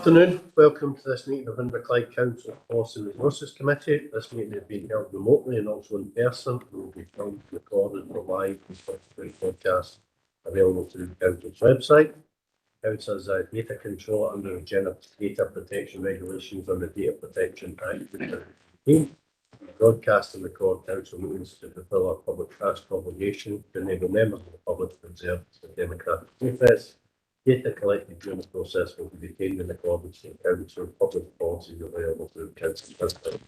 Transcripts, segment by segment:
Afternoon, welcome to this meeting of Inverclyde Council Policy and Resources Committee. This meeting is being held remotely and also in person and will be filmed, recorded for live and podcast available through the Council's website. Council has a data control under the General Data Protection Regulations and the Data Protection Act 2015. Broadcast and record council meetings to fulfil our public trust obligation to enable members of the public to observe the democratic process. Data collected during the process will be retained in accordance with council public policies available through the council website.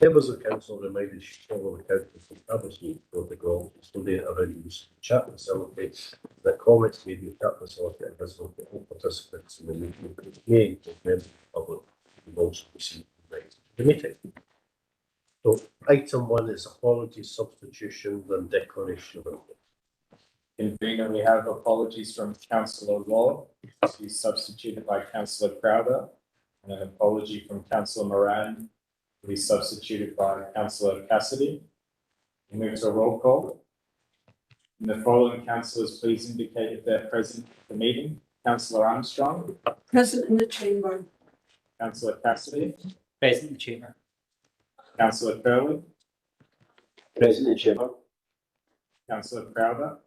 Members of council are reminded to follow the council's establishment protocol, study around use of chat facilities, that comments made in the chat facility are visible to all participants in the meeting, may include members of the public who also receive invites to the meeting. So item 1 is apologies, substitutions and declaration of interest. Convener, we have apologies from Councillor Law, to be substituted by Councillor Crowder, and an apology from Councillor Moran, to be substituted by Councillor Cassidy. We move to a roll call. And the following councillors, please indicate if they're present at the meeting. Councillor Armstrong. Present in the chamber. Councillor Cassidy. Present in the chamber. Councillor Curley. Present in the chamber. Councillor Crowder.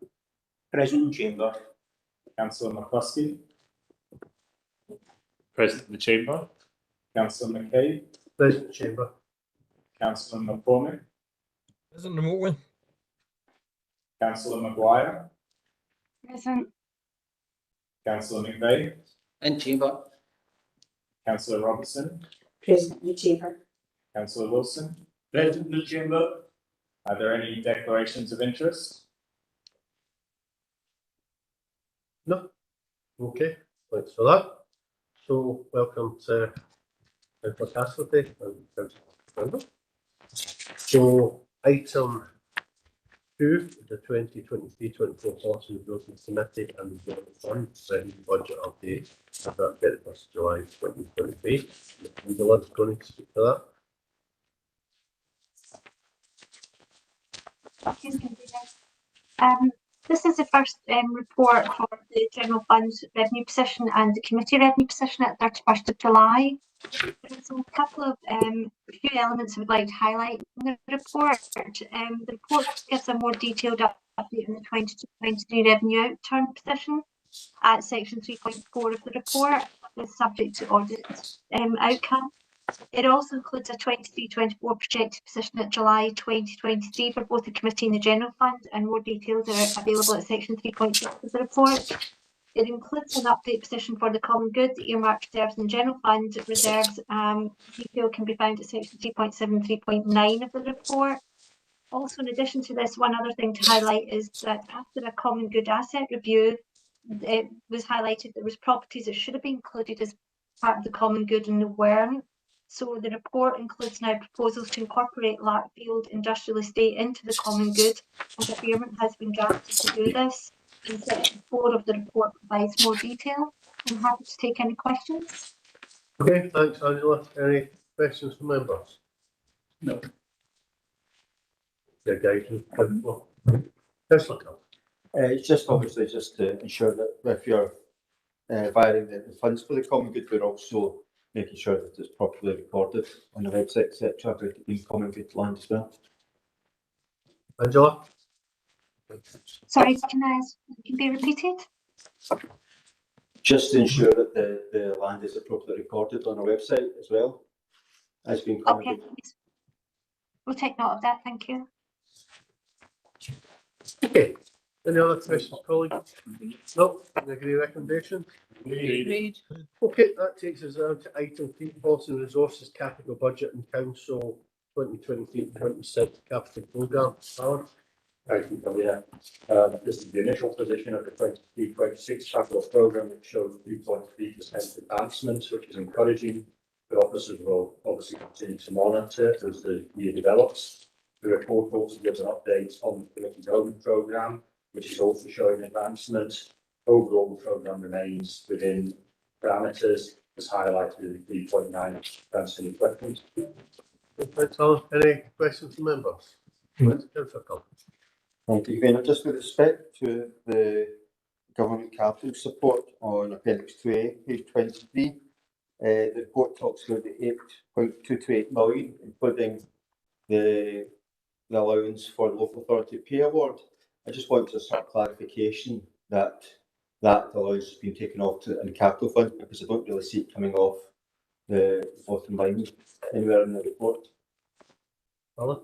Present in the chamber. Councillor McCluskey. Present in the chamber. Councillor McCabe. Present chamber. Councillor McCormick. Present remotely. Councillor Maguire. Present. Councillor McVeigh. In chamber. Councillor Robertson. Present in the chamber. Councillor Wilson. Present in the chamber. Are there any declarations of interest? No. Okay, thanks for that. So welcome to Councillor Castlety and Councillor Member. So item 2, the 2023-24 Policy and Resources Committee and the General Fund setting budget update at that 31st July 2023. Angela's going to speak to that. This is the first report for the General Fund's revenue position and the committee revenue position at 31st of July. There's a couple of few elements I would like to highlight in the report. The report gives a more detailed update on the 2023 revenue outturn position at section 3.4 of the report, is subject to audit outcome. It also includes a 23-24 projected position at July 2023 for both the committee and the general fund, and more details are available at section 3.6 of the report. It includes an update position for the common good, earmarked reserves and general fund reserves. Detail can be found at section 3.7 and 3.9 of the report. Also, in addition to this, one other thing to highlight is that after a common good asset review, it was highlighted there was properties that should have been included as part of the common good and weren't. So the report includes now proposals to incorporate Larkfield Industrial Estate into the common good, and agreement has been drafted to do this. And section 4 of the report provides more detail. I'm happy to take any questions. Okay, thanks Angela. Any questions from members? No. Yeah, guys, Councillor. It's just obviously just to ensure that if you're firing the funds for the common good, we're also making sure that it's properly recorded on the website, etc. In common good land as well. Angela? Sorry, can be repeated? Just to ensure that the land is appropriately recorded on our website as well as being common Okay, good. we'll take note of that, thank you. Okay. Any other questions, colleagues? No? Agree recommendation? Agreed. Okay, that takes us down to item 3, Policy and Resources Capital Budget and Council 2023-26 Capital Programme. Alan? Thank you, Camilla. This is the initial position of the 2023-26 capital programme, which shows 3.3% advancement, which is encouraging. The officers will obviously continue to monitor as the year develops. The report also gives an update on the committee development programme, which is also showing advancement. Overall, the programme remains within parameters, as highlighted in the 3.9% in equipment. Thanks, Alan. Any questions from members? Councillor Collins. Thank you, Convener. Just with respect to the government capital support on Appendix 2A, page 23, The report talks about the 8.228 million, including the allowance for the local authority pay award. I just want to sort of clarification that allowance has been taken off in the capital fund, because I don't really see it coming off the bottom line anywhere in the report. Alan?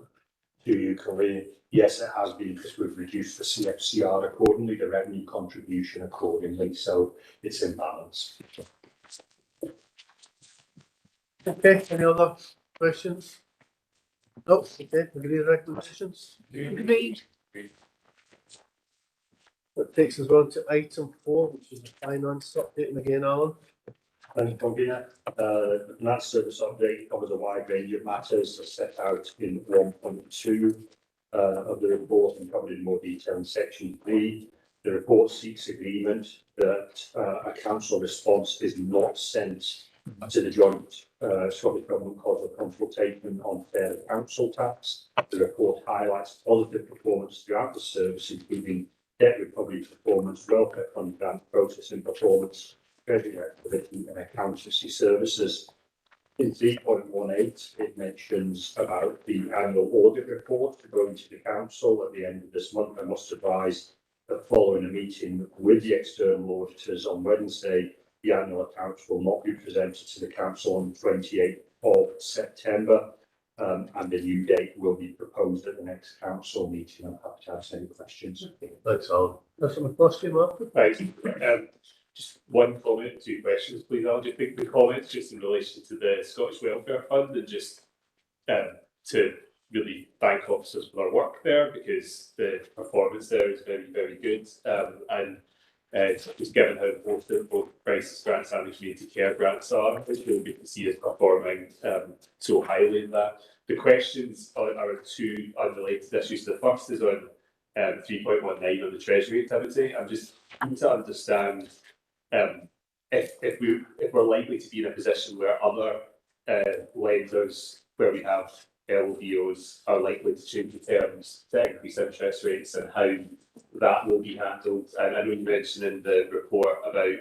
To you, Colleen. Yes, it has been, because we've reduced the CFCR accordingly, the revenue contribution accordingly, so it's in balance. Okay, any other questions? No, okay, agree recommendations? Agreed. That takes us on to item 4, which is the finance update, and again, Alan. Thank you, Convener. The finance service update covers a wide range of matters as set out in 1.2 of the report and covered in more detail in section B. The report seeks agreement that a council response is not sent to the joint Scottish Government Cause of Consultation on fair council tax. The report highlights positive performance throughout the service, including debt recovery performance, welfare fund grant processing performance, treasury activity and accountancy services. In 3.18, it mentions about the annual audit report going to the council at the end of this month. I must advise that following a meeting with the external auditors on Wednesday, the annual accounts will not be presented to the council on the 28th of September, and a new date will be proposed at the next council meeting. I'm happy to answer any questions. Thanks, Alan. Councillor McCloskey, Mark? Right. Just one comment, 2 questions, please. I'll just make the comments just in relation to the Scottish Welfare Fund, and just to really thank officers for their work there, because the performance there is very, very good. Just given how important both crisis grants and community care grants are, it's really good to see us performing so highly in that. The questions are 2 unrelated issues. The first is on 3.19 on the treasury activity. I'm just keen to understand if we're likely to be in a position where other lenders, where we have LBOs, are likely to change the terms to increase interest rates, and how that will be handled. And I know you mentioned in the report about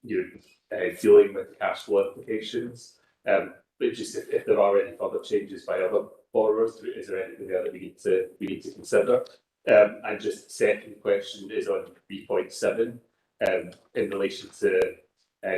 dealing with cash flow implications, but just if there are any further changes by other borrowers, is there anything there that we need to consider? And just the second question is on 3.7 in relation to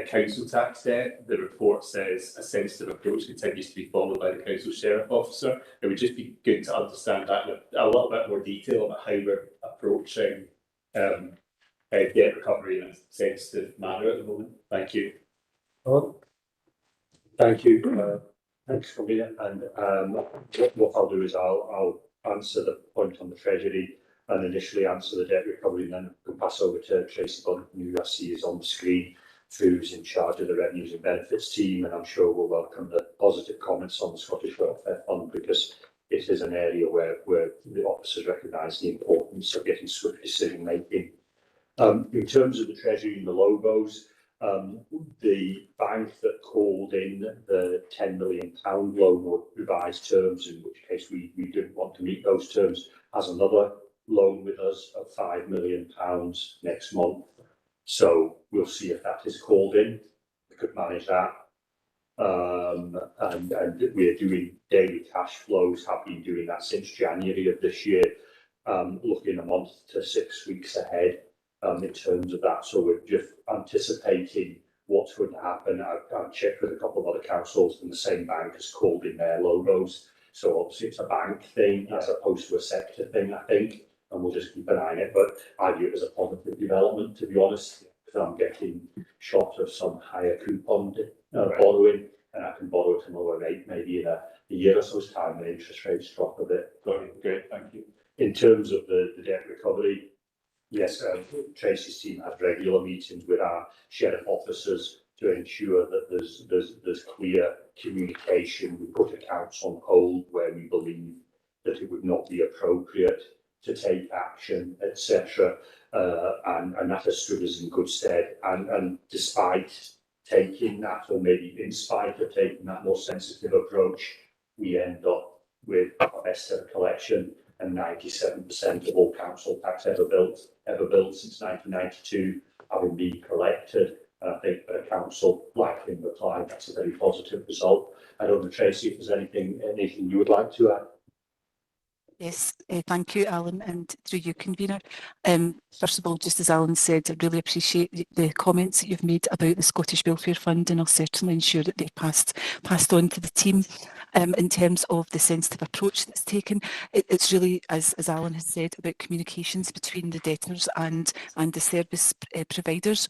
council tax debt. The report says a sensitive approach continues to be followed by the council sheriff officer. It would just be good to understand that in a little bit more detail about how we're approaching debt recovery in a sensitive manner at the moment. Thank you. Alan? Thank you. Thanks for me. And what I'll do is I'll answer the point on the treasury and initially answer the debt recovery, and then we'll pass over to Tracy Bunton, who I see is on the screen, who's in charge of the revenues and benefits team, and I'm sure we'll welcome the positive comments on the Scottish Welfare Fund, because it is an area where the officers recognise the importance of getting swift decision making. In terms of the treasury and the logos, the bank that called in the £10 million loan or revised terms, in which case we didn't want to meet those terms, has another loan with us of £5 million next month. So we'll see if that is called in. We could manage that. And we're doing daily cash flows, have been doing that since January of this year, looking a month to 6 weeks ahead in terms of that. So we're just anticipating what's going to happen. I've checked with a couple of other councils, and the same bank has called in their logos. So obviously it's a bank thing as opposed to a sector thing, I think, and we'll just keep an eye on it. But I view it as a positive development, to be honest, because I'm getting shot of some higher coupon borrowing, and I can borrow at another rate maybe in a year or so's time when interest rates drop a bit. Great, thank you. In terms of the debt recovery, yes, Tracy's team has regular meetings with our sheriff officers to ensure that there's clear communication. We put accounts on hold where we believe that it would not be appropriate to take action, etc. And that has stood us in good stead. And despite taking that, or maybe in spite of taking that more sensitive approach, we end up with our best ever collection, and 97% of all council tax ever built since 1992 having been collected. And I think for the council, like in Clyde, that's a very positive result. I don't know, Tracy, if there's anything you would like to add. Yes, thank you, Alan, and through you, convener. First of all, just as Alan said, I really appreciate the comments that you've made about the Scottish Welfare Fund, and I'll certainly ensure that they're passed on to the team. In terms of the sensitive approach that's taken, it's really, as Alan has said, about communications between the debtors and the service providers.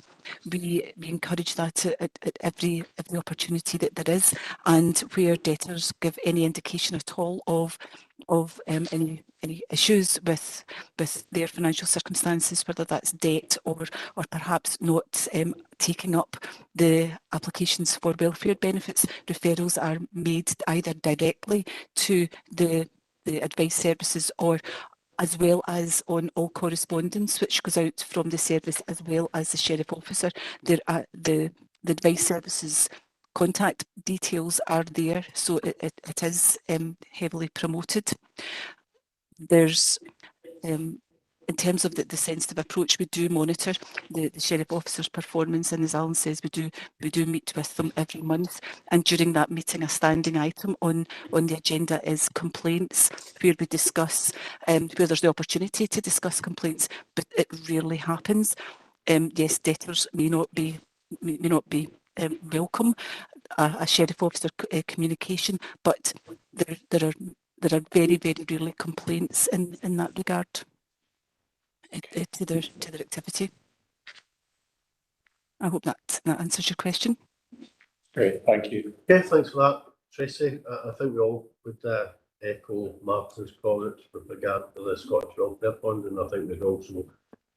We encourage that at every opportunity that there is, and where debtors give any indication at all of any issues with their financial circumstances, whether that's debt or perhaps not taking up the applications for welfare benefits, referrals are made either directly to the advice services or as well as on all correspondence which goes out from the service as well as the sheriff officer. The advice services contact details are there, so it is heavily promoted. There's in terms of the sensitive approach, we do monitor the sheriff officer's performance, and as Alan says, we do meet with them every month, and during that meeting a standing item on the agenda is complaints, where we discuss where there's the opportunity to discuss complaints, but it rarely happens. Yes, debtors may not be welcome a sheriff officer communication, but there are very, very rarely complaints in that regard to their activity. I hope that answers your question. Great, thank you. Okay, thanks for that, Tracy. I think we all would echo Martin's comments with regard to the Scottish Welfare Fund, and I think we'd also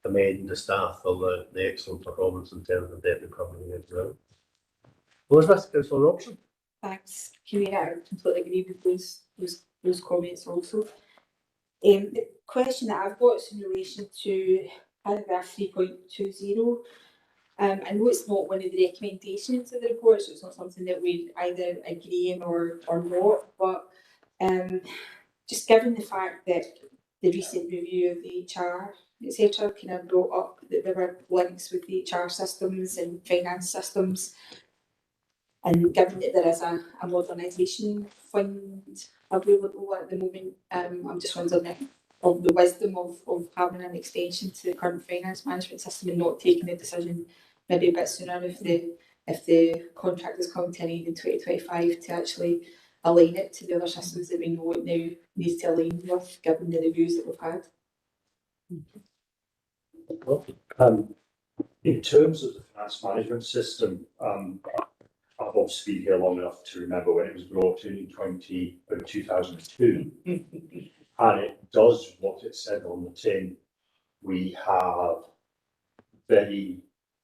commend the staff for the excellent performance in terms of debt recovery as well. Elizabeth, Councillor Robson. Thanks, Convener. I completely agree with those comments also. The question that I've got is in relation to paragraph 3.20. I know it's not one of the recommendations of the report, so it's not something that we either agree on or not, but just given the fact that the recent review of the HR, etc., kind of brought up that there were links with the HR systems and finance systems, and given that there is a modernisation fund available at the moment, I'm just wondering of the wisdom of having an extension to the current finance management system and not taking the decision maybe a bit sooner if the contract is coming to an end in 2025 to actually align it to the other systems that we know it now needs to align with, given the reviews that we've had. In terms of the finance management system, I've obviously been here long enough to remember when it was brought in 2002, and it does what it said on the tin. We have very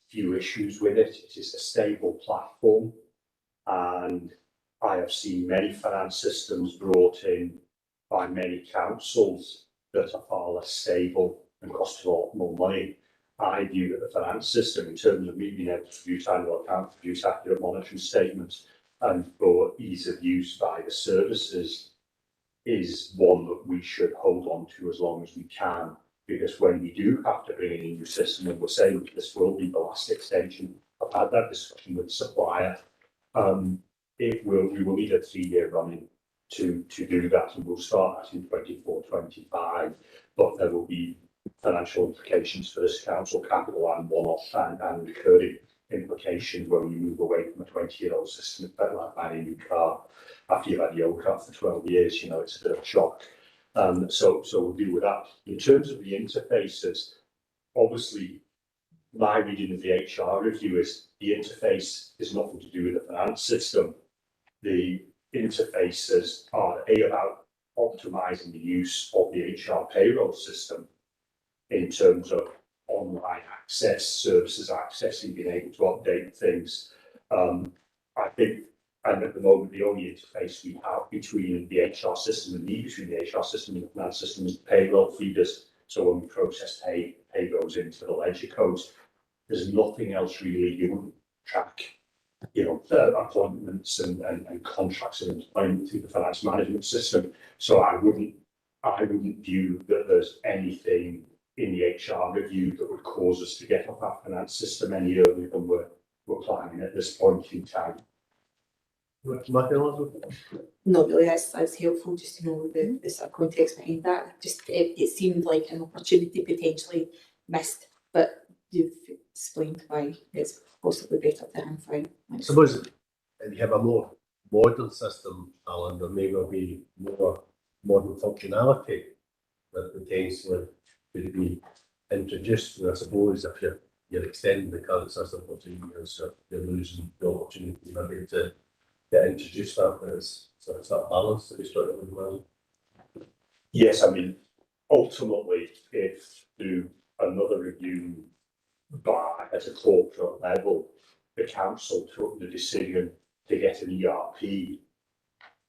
few issues with it. It is a stable platform, and I have seen many finance systems brought in by many councils that are far less stable and cost a lot more money. I view that the finance system, in terms of me being able to produce annual accounts, produce accurate monitoring statements, and for ease of use by the services, is one that we should hold on to as long as we can. Because when we do have to bring in a new system, and we're saying this will be the last extension, I've had that discussion with the supplier. We will need a 3-year running to do that, and we'll start that in 24-25. But there will be financial implications for this council, capital and one-off and recurring implications when we move away from a 20-year-old system. It's a bit like buying a new car after you've had your car for 12 years. You know, it's a bit of a shock. So we'll deal with that. In terms of the interfaces, obviously, my reading of the HR review is the interface is nothing to do with the finance system. The interfaces are about optimising the use of the HR payroll system in terms of online access, services accessing, being able to update things. I think, and at the moment, the only interface we have between the HR system and between the HR system and the finance system is the payroll feeders. So when we process pay goes into the ledger codes. There's nothing else really. You wouldn't track, appointments and contracts of employment through the finance management system. So I wouldn't view that there's anything in the HR review that would cause us to get off our finance system any earlier than we're we're planning at this point in time. Nothing else? Not really, that's helpful just to know the sort of context behind that. Just it seemed like an opportunity potentially missed, but you've explained why it's possibly better to hang fire. I suppose if you have a more modern system, Alan, there may well be more modern functionality that potentially could be introduced. And I suppose if you're extending the current system for 2 years, you're losing the opportunity maybe to introduce that as sort of balance to be struck with well. Yes, I mean, ultimately, if through another review by at a corporate level, the council took the decision to get an ERP,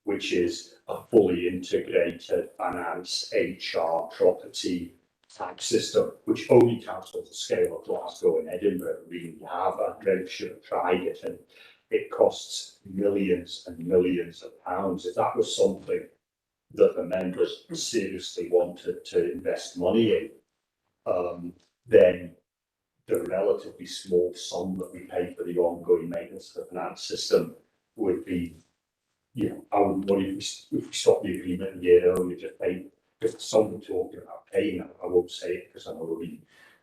which is a fully integrated finance, HR, property type system, which only councils the scale of Glasgow and Edinburgh really have, and they should have tried it, and it costs millions and millions of pounds. If that was something that the members seriously wanted to invest money in, then the relatively small sum that we pay for the ongoing maintenance of the finance system would be, I wouldn't worry if we stop the agreement a year early, just pay. If someone talking about paying, I won't say it because I know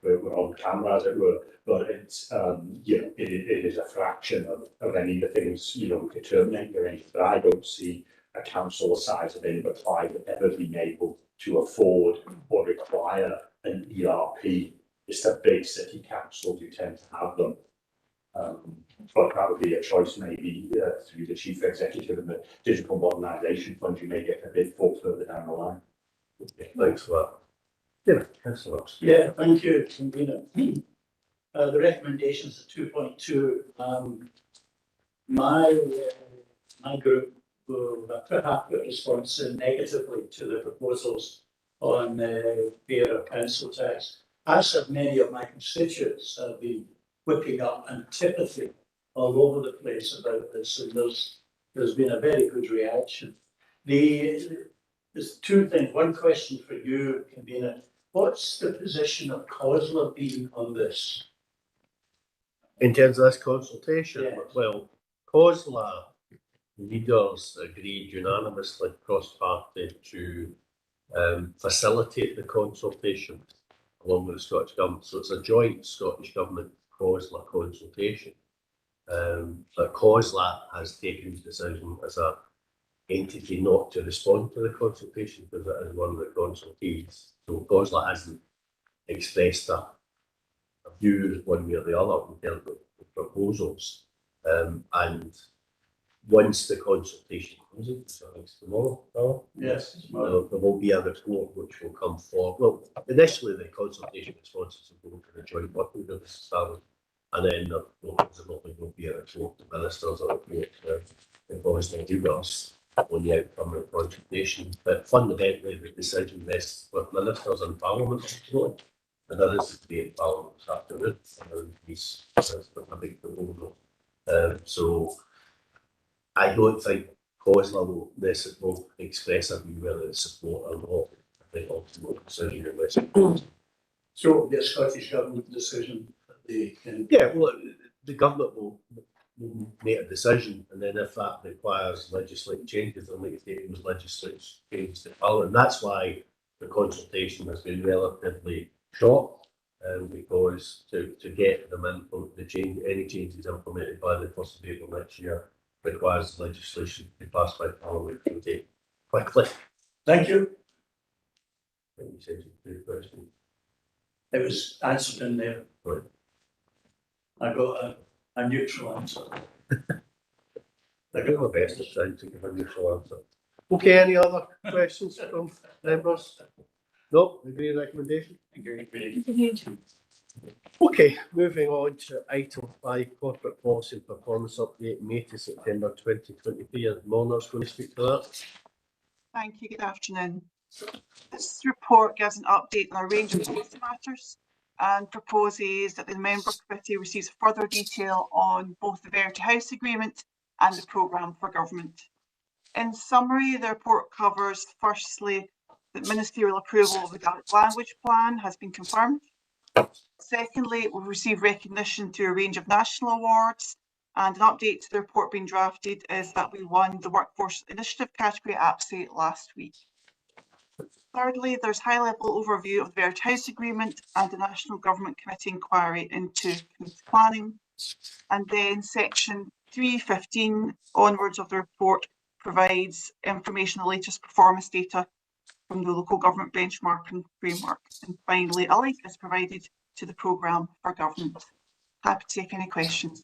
we're on camera, as it were, but it's, it is a fraction of any of the things, we could terminate or anything, but I don't see a council the size of Inverclyde ever being able to afford or require an ERP. It's the big city councils who tend to have them. But that would be a choice maybe through the chief executive and the digital modernisation fund. You may get a bit further down the line. Thanks for that. Yeah, councillor. Yeah, thank you, convener. The recommendations are 2.2. My group will have a response negatively to the proposals on fair council tax. As have many of my constituents have been whipping up antipathy all over the place about this, and there's been a very good reaction. There's two things. One question for you, convener. What's the position of COSLA been on this? In terms of this consultation, Yeah. well, COSLA leaders agreed unanimously cross-party to facilitate the consultation along with the Scottish Government. So it's a joint Scottish Government COSLA consultation. But COSLA has taken the decision as a entity not to respond to the consultation because it is one of the consultees. So COSLA hasn't expressed a view one way or the other in terms of the proposals. And once the consultation closes, so it's tomorrow, Yes. there will be a report which will come forward. Well, initially the consultation responses will go to the joint working group established, and then there will be a report to ministers or a report to the leaders on the outcome of the consultation. But fundamentally, the decision rests with ministers and Parliament, and there is a debate in Parliament this afternoon around these a big proposal. So I don't think COSLA will express a view whether it's support or not. I think ultimately decision in this. So it'll be a Scottish Government decision that they can. Yeah, well, the government will make a decision, and then if that requires legislative changes, they'll make those legislative changes to Parliament. And that's why the consultation has been relatively short, because to get them in, any changes implemented by the 1st of April next year requires legislation to be passed by Parliament to take quickly. Thank you. I think you said your question. It was answered in there. Right. I got a neutral answer. I do my best at trying to give a neutral answer. Okay, any other questions from members? No, agree recommendation? Okay, moving on to item 5, corporate policy and performance update, May to September 2023. And Molnar's going to speak to that. Thank you. Good afternoon. This report gives an update on a range of policy matters and proposes that the member committee receives further detail on both the Verity House agreement and the programme for government. In summary, the report covers firstly that ministerial approval of the Gaelic language plan has been confirmed. Secondly, we've received recognition through a range of national awards, and an update to the report being drafted is that we won the Workforce Initiative category at APSI last week. Thirdly, there's high-level overview of the Buried House Agreement and the National Government Committee inquiry into community planning. And then section 315 onwards of the report provides information on the latest performance data from the local government benchmarking framework. And finally, a link is provided to the programme for governance. Happy to take any questions.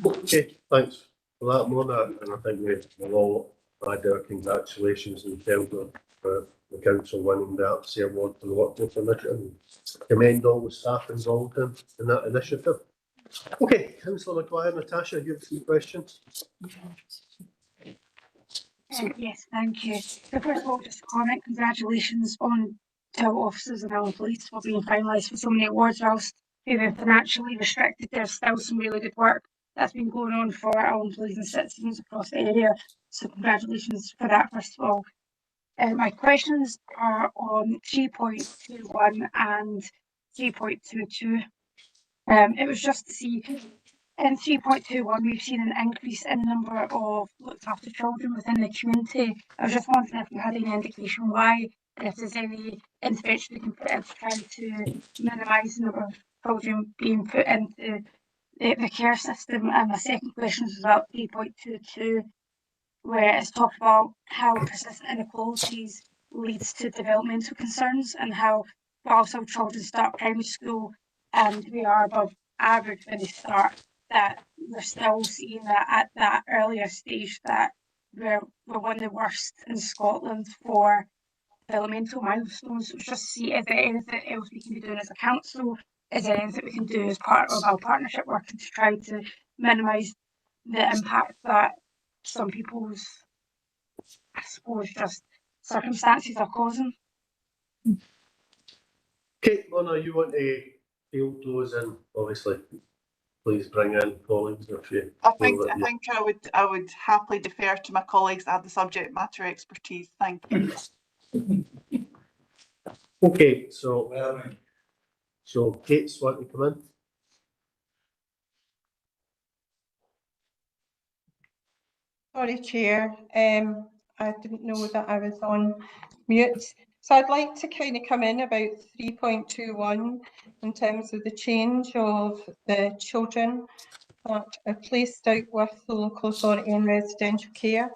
Okay, thanks for that, Mona, and I think we'll all add our congratulations in terms of the council winning the APSI award for the Workforce Initiative. Commend all the staff involved in that initiative. Okay, Councillor McGuire, Natasha, you have some questions? Yes, thank you. So first of all, just a comment, congratulations on to our officers of our police for being finalised for so many awards. Whilst we've been financially restricted, there's still some really good work that's been going on for our employees and citizens across the area. So congratulations for that, first of all. My questions are on 3.21 and 3.22. It was just to see, in 3.21 we've seen an increase in the number of looked after children within the community. I was just wondering if you had any indication why, and if there's any intervention we can put in to try to minimise the number of children being put into the care system. And my second question is about 3.22, where it's talked about how persistent inequalities leads to developmental concerns, and how while some children start primary school and we are above average when they start, that we're still seeing that at that earlier stage that we're one of the worst in Scotland for developmental milestones. So just see, is there anything else we can be doing as a council? Is there anything we can do as part of our partnership working to try to minimise the impact that some people's, I suppose, just circumstances are causing? Okay, Mona, you want to field those in, obviously. Please bring in colleagues if you. I think I would happily defer to my colleagues that have the subject matter expertise. Thank you. Okay, so Kate's want to come in. Sorry, Chair. I didn't know that I was on mute. So I'd like to kind of come in about 3.21 in terms of the change of the children that are placed out with the local authority in residential care.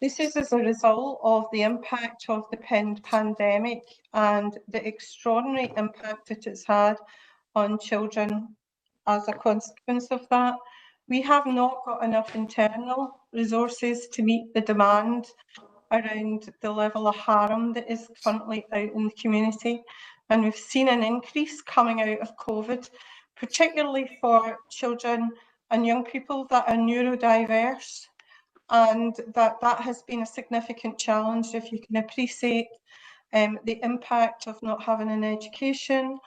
This is as a result of the impact of the pandemic and the extraordinary impact it has had on children as a consequence of that. We have not got enough internal resources to meet the demand around the level of harm that is currently out in the community. And we've seen an increase coming out of COVID, particularly for children and young people that are neurodiverse. And that has been a significant challenge. If you can appreciate the impact of not having an education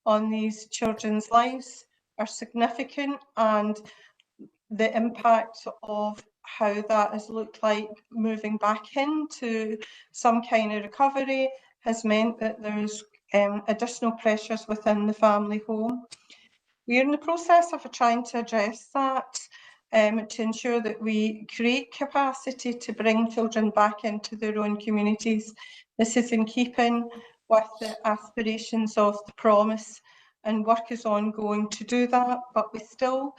on these children's lives are significant, and the impact of how that has looked like moving back into some kind of recovery has meant that there's additional pressures within the family home. We're in the process of trying to address that to ensure that we create capacity to bring children back into their own communities. This is in keeping with the aspirations of the promise, and work is ongoing to do that, but we still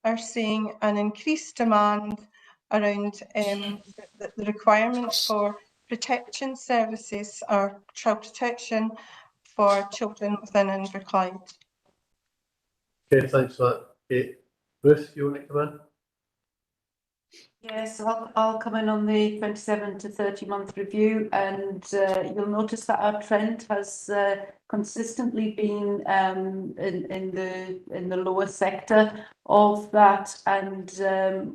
are seeing an increased demand around the requirements for protection services or child protection for children within Inverclyde. Okay, thanks for that. Okay. Ruth, you want to come in? Yes, I'll come in on the 27 to 30 month review, and you'll notice that our trend has consistently been in the lower sector of that. And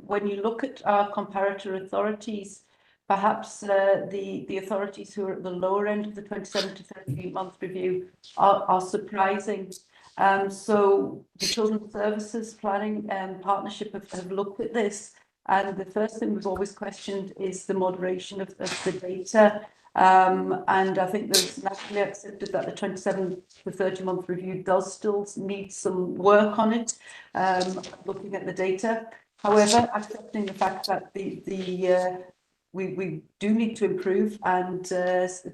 when you look at our comparator authorities, perhaps the authorities who are at the lower end of the 27 to 30 month review are surprising. So the Children's Services Planning Partnership have looked at this. And the first thing we've always questioned is the moderation of the data. And I think there's naturally accepted that the 27 to 30 month review does still need some work on it, looking at the data. However, accepting the fact that we do need to improve, and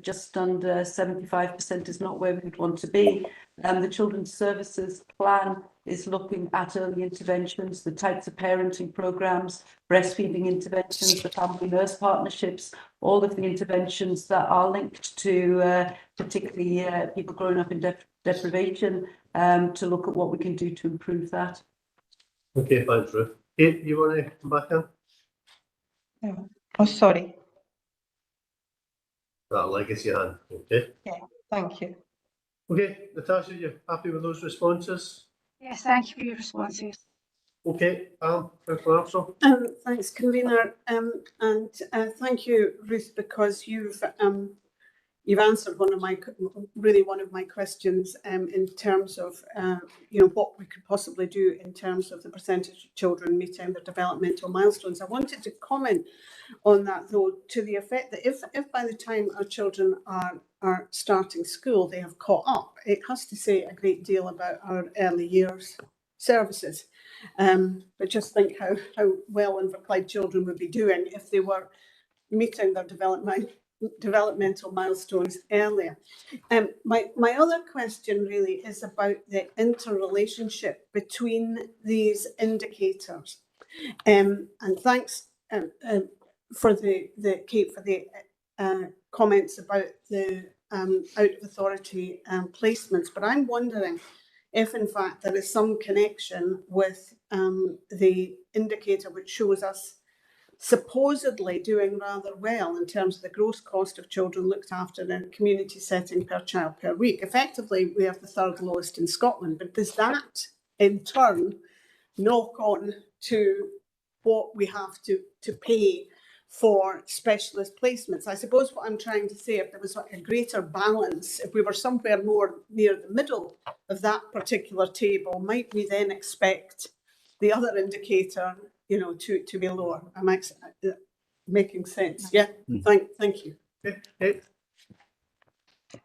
just under 75% is not where we would want to be. The Children's Services Plan is looking at early interventions, the types of parenting programmes, breastfeeding interventions, the family nurse partnerships, all of the interventions that are linked to particularly people growing up in deprivation, to look at what we can do to improve that. Okay, thanks, Ruth. Kate, you want to come back in? Oh, sorry. That legacy hand, okay? Yeah, thank you. Okay, Natasha, you happy with those responses? Yes, thank you for your responses. Okay, Councillor Armstrong. Thanks, convener, and thank you, Ruth, because you've answered one of my questions in terms of what we could possibly do in terms of the percentage of children meeting their developmental milestones. I wanted to comment on that, though, to the effect that if by the time our children are starting school they have caught up, it has to say a great deal about our early years services. But just think how well Inverclyde children would be doing if they were meeting their developmental milestones earlier. My other question really is about the interrelationship between these indicators. And thanks for the Kate for the comments about the out of authority placements, but I'm wondering if in fact there is some connection with the indicator which shows us supposedly doing rather well in terms of the gross cost of children looked after in a community setting per child per week. Effectively, we have the third lowest in Scotland, but does that in turn knock on to what we have to pay for specialist placements? I suppose what I'm trying to say, if there was a greater balance, if we were somewhere more near the middle of that particular table, might we then expect the other indicator, to be lower? Am I making sense? Yeah. Thank you.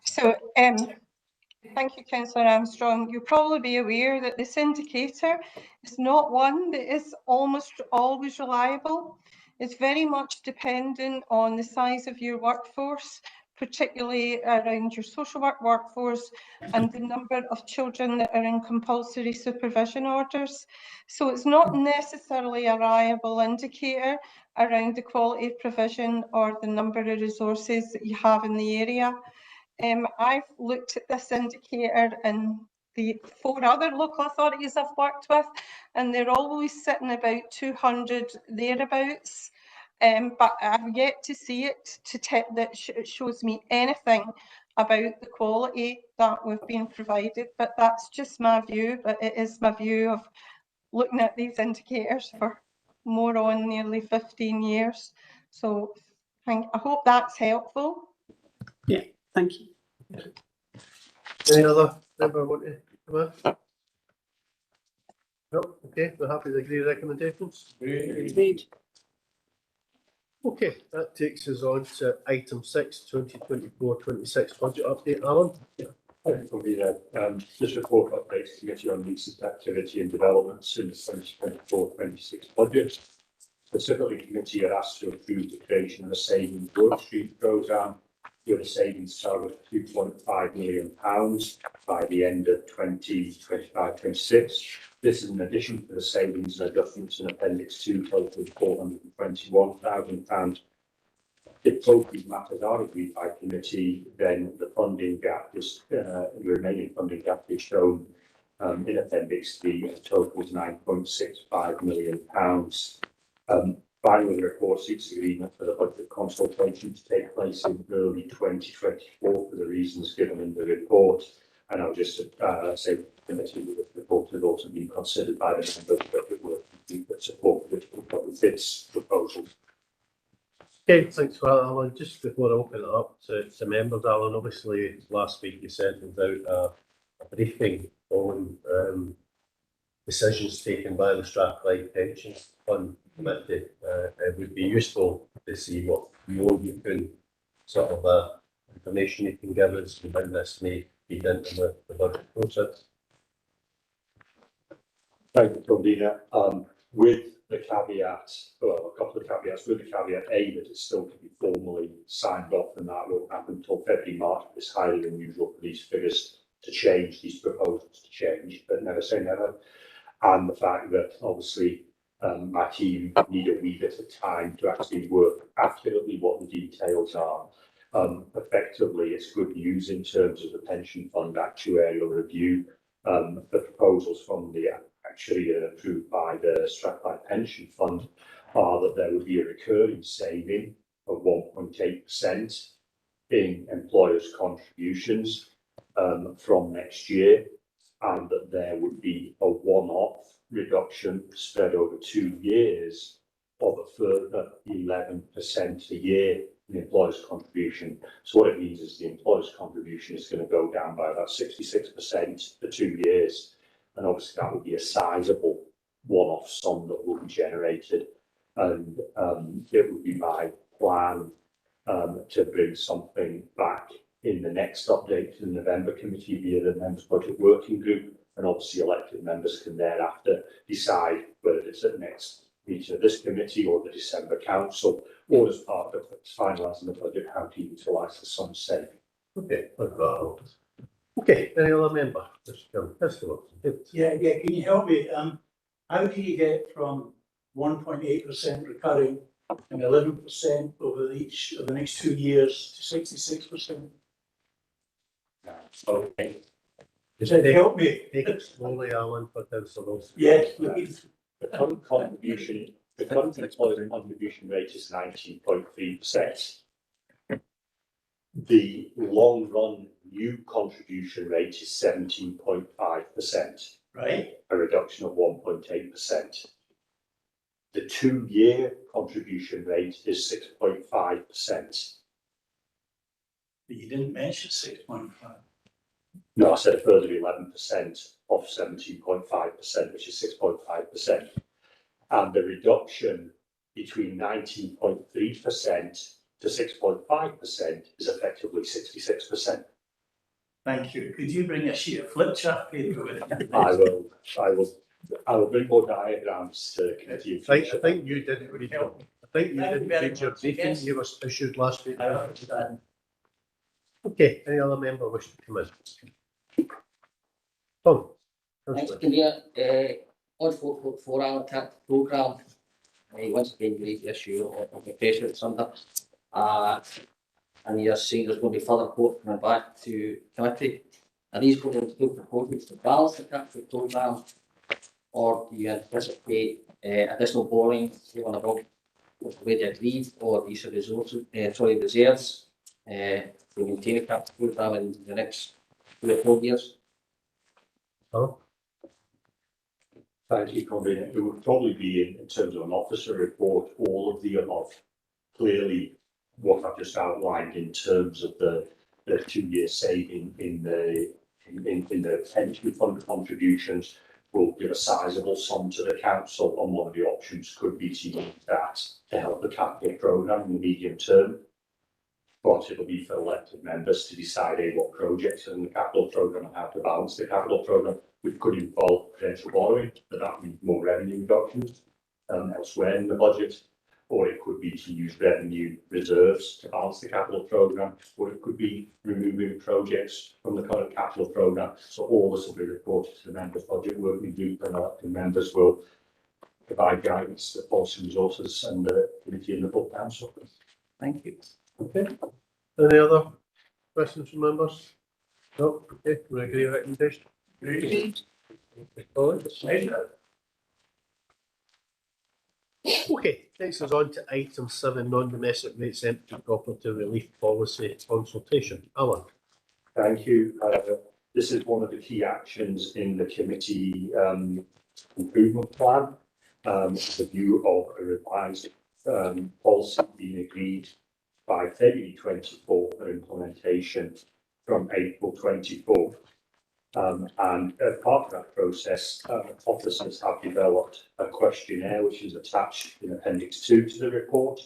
So, thank you, Councillor Armstrong. You'll probably be aware that this indicator is not one that is almost always reliable. It's very much dependent on the size of your workforce, particularly around your social work workforce and the number of children that are in compulsory supervision orders. So it's not necessarily a reliable indicator around the quality of provision or the number of resources that you have in the area. I've looked at this indicator in the 4 other local authorities I've worked with, and they're always sitting about 200 thereabouts. But I've yet to see it that shows me anything about the quality that we've been provided. But that's just my view. But it is my view of looking at these indicators for more on nearly 15 years. So I hope that's helpful. Yeah, thank you. Any other member want to come in? No, okay, we're happy to agree recommendations. Agreed. Okay, that takes us on to item 6, 2024-26 budget update. Alan? Thank you, Convener. This report updates the Committee on Recent Activity and Developments in the 2024-26 budget. Specifically, the committee are asked to approve the creation of a savings worksheet programme with a savings target of £2.5 million by the end of 2025-26. This is in addition to the savings and adjustments in Appendix 2 totaling £421,000. If both these matters are agreed by committee, then the funding gap is the remaining funding gap is shown in Appendix 3 and totals £9.65 million. Finally, the report seeks agreement for the budget consultation to take place in early 2024 for the reasons given in the report. And I'll just say the committee the report has also been considered by the members that support this proposal. Okay, thanks for that, Alan. Just before I open it up to members, Alan, obviously last week you sent without a briefing on decisions taken by the Strathclyde Pension Fund Committee useful to see what more you can sort of information you can give us and how this may feed into the budget process. Thank you, Convener. With the caveat, well, a couple of caveats, with the caveat A, that it's still to be formally signed off, and that won't happen until February, March. It's highly unusual for these figures to change, these proposals to change, but never say never. And the fact that obviously my team need a wee bit of time to actually work accurately what the details are. Effectively, it's good news in terms of the pension fund actuarial review. The proposals from the actually approved by the Strathclyde Pension Fund are that there would be a recurring saving of 1.8% in employers' contributions from next year, and that there would be a one-off reduction spread over 2 years of a further 11% a year in the employer's contribution. So what it means is the employer's contribution is going to go down by about 66% for 2 years. And obviously that would be a sizable one-off sum that will be generated. And it would be my plan to bring something back in the next update to the November committee via the Members Budget Working Group. And obviously elected members can thereafter decide whether it's at the next meeting of this committee or the December council, or as part of finalising the budget, how to utilise the sum saving. Okay, okay, any other member? Yeah, can you help me? How do you get from 1.8% recurring and 11% over each of the next 2 years to 66%? Okay. Does that help me? Take it slowly, Alan, for councillors. Yes. The current contribution, the current employer contribution rate is 19.3%. The long run new contribution rate is 17.5%. Right. A reduction of 1.8%. The 2 year contribution rate is 6.5%. But you didn't mention 6.5. No, I said a further 11% of 17.5%, which is 6.5%. And the reduction between 19.3% to 6.5% is effectively 66%. Thank you. Could you bring a sheet of flip chart paper with you? I will bring more diagrams to the committee. I think you didn't read your briefing you were issued last week. Okay, any other member wish to come in? Tom. Thanks, Convener. On 4 hour tax programme, once again, you raised the issue of the pressure it's under. And you're saying there's going to be further reports coming back to committee. Are these going to include proposals to balance the capital programme, or do you anticipate additional borrowing given above what's already agreed, or use of resources, reserves to maintain a capital programme in the next 2 or 4 years? Thank you, Convener. It would probably be in terms of an officer report, all of the above. Clearly, what I've just outlined in terms of the 2 year saving in the pension fund contributions will give a sizable sum to the council, and one of the options could be to use that to help the capital programme in the medium term. But it'll be for elected members to decide what projects in the capital programme and how to balance the capital programme, which could involve potential borrowing, but that means more revenue reductions elsewhere in the budget, or it could be to use revenue reserves to balance the capital programme, or it could be removing projects from the current capital programme. So all this will be reported to the Members Budget Working Group, and elected members will provide guidance to the Policy Resources and the Committee and the full Council. Thank you. Okay. Any other questions from members? No. Okay. We agree with recommendation. Agreed. Okay, takes us on to item 7, non-domestic rates empty property relief policy consultation. Alan. Thank you. This is one of the key actions in the committee improvement plan, with a view of a revised policy being agreed by February 24 for implementation from April 24. And as part of that process, officers have developed a questionnaire which is attached in Appendix 2 to the report.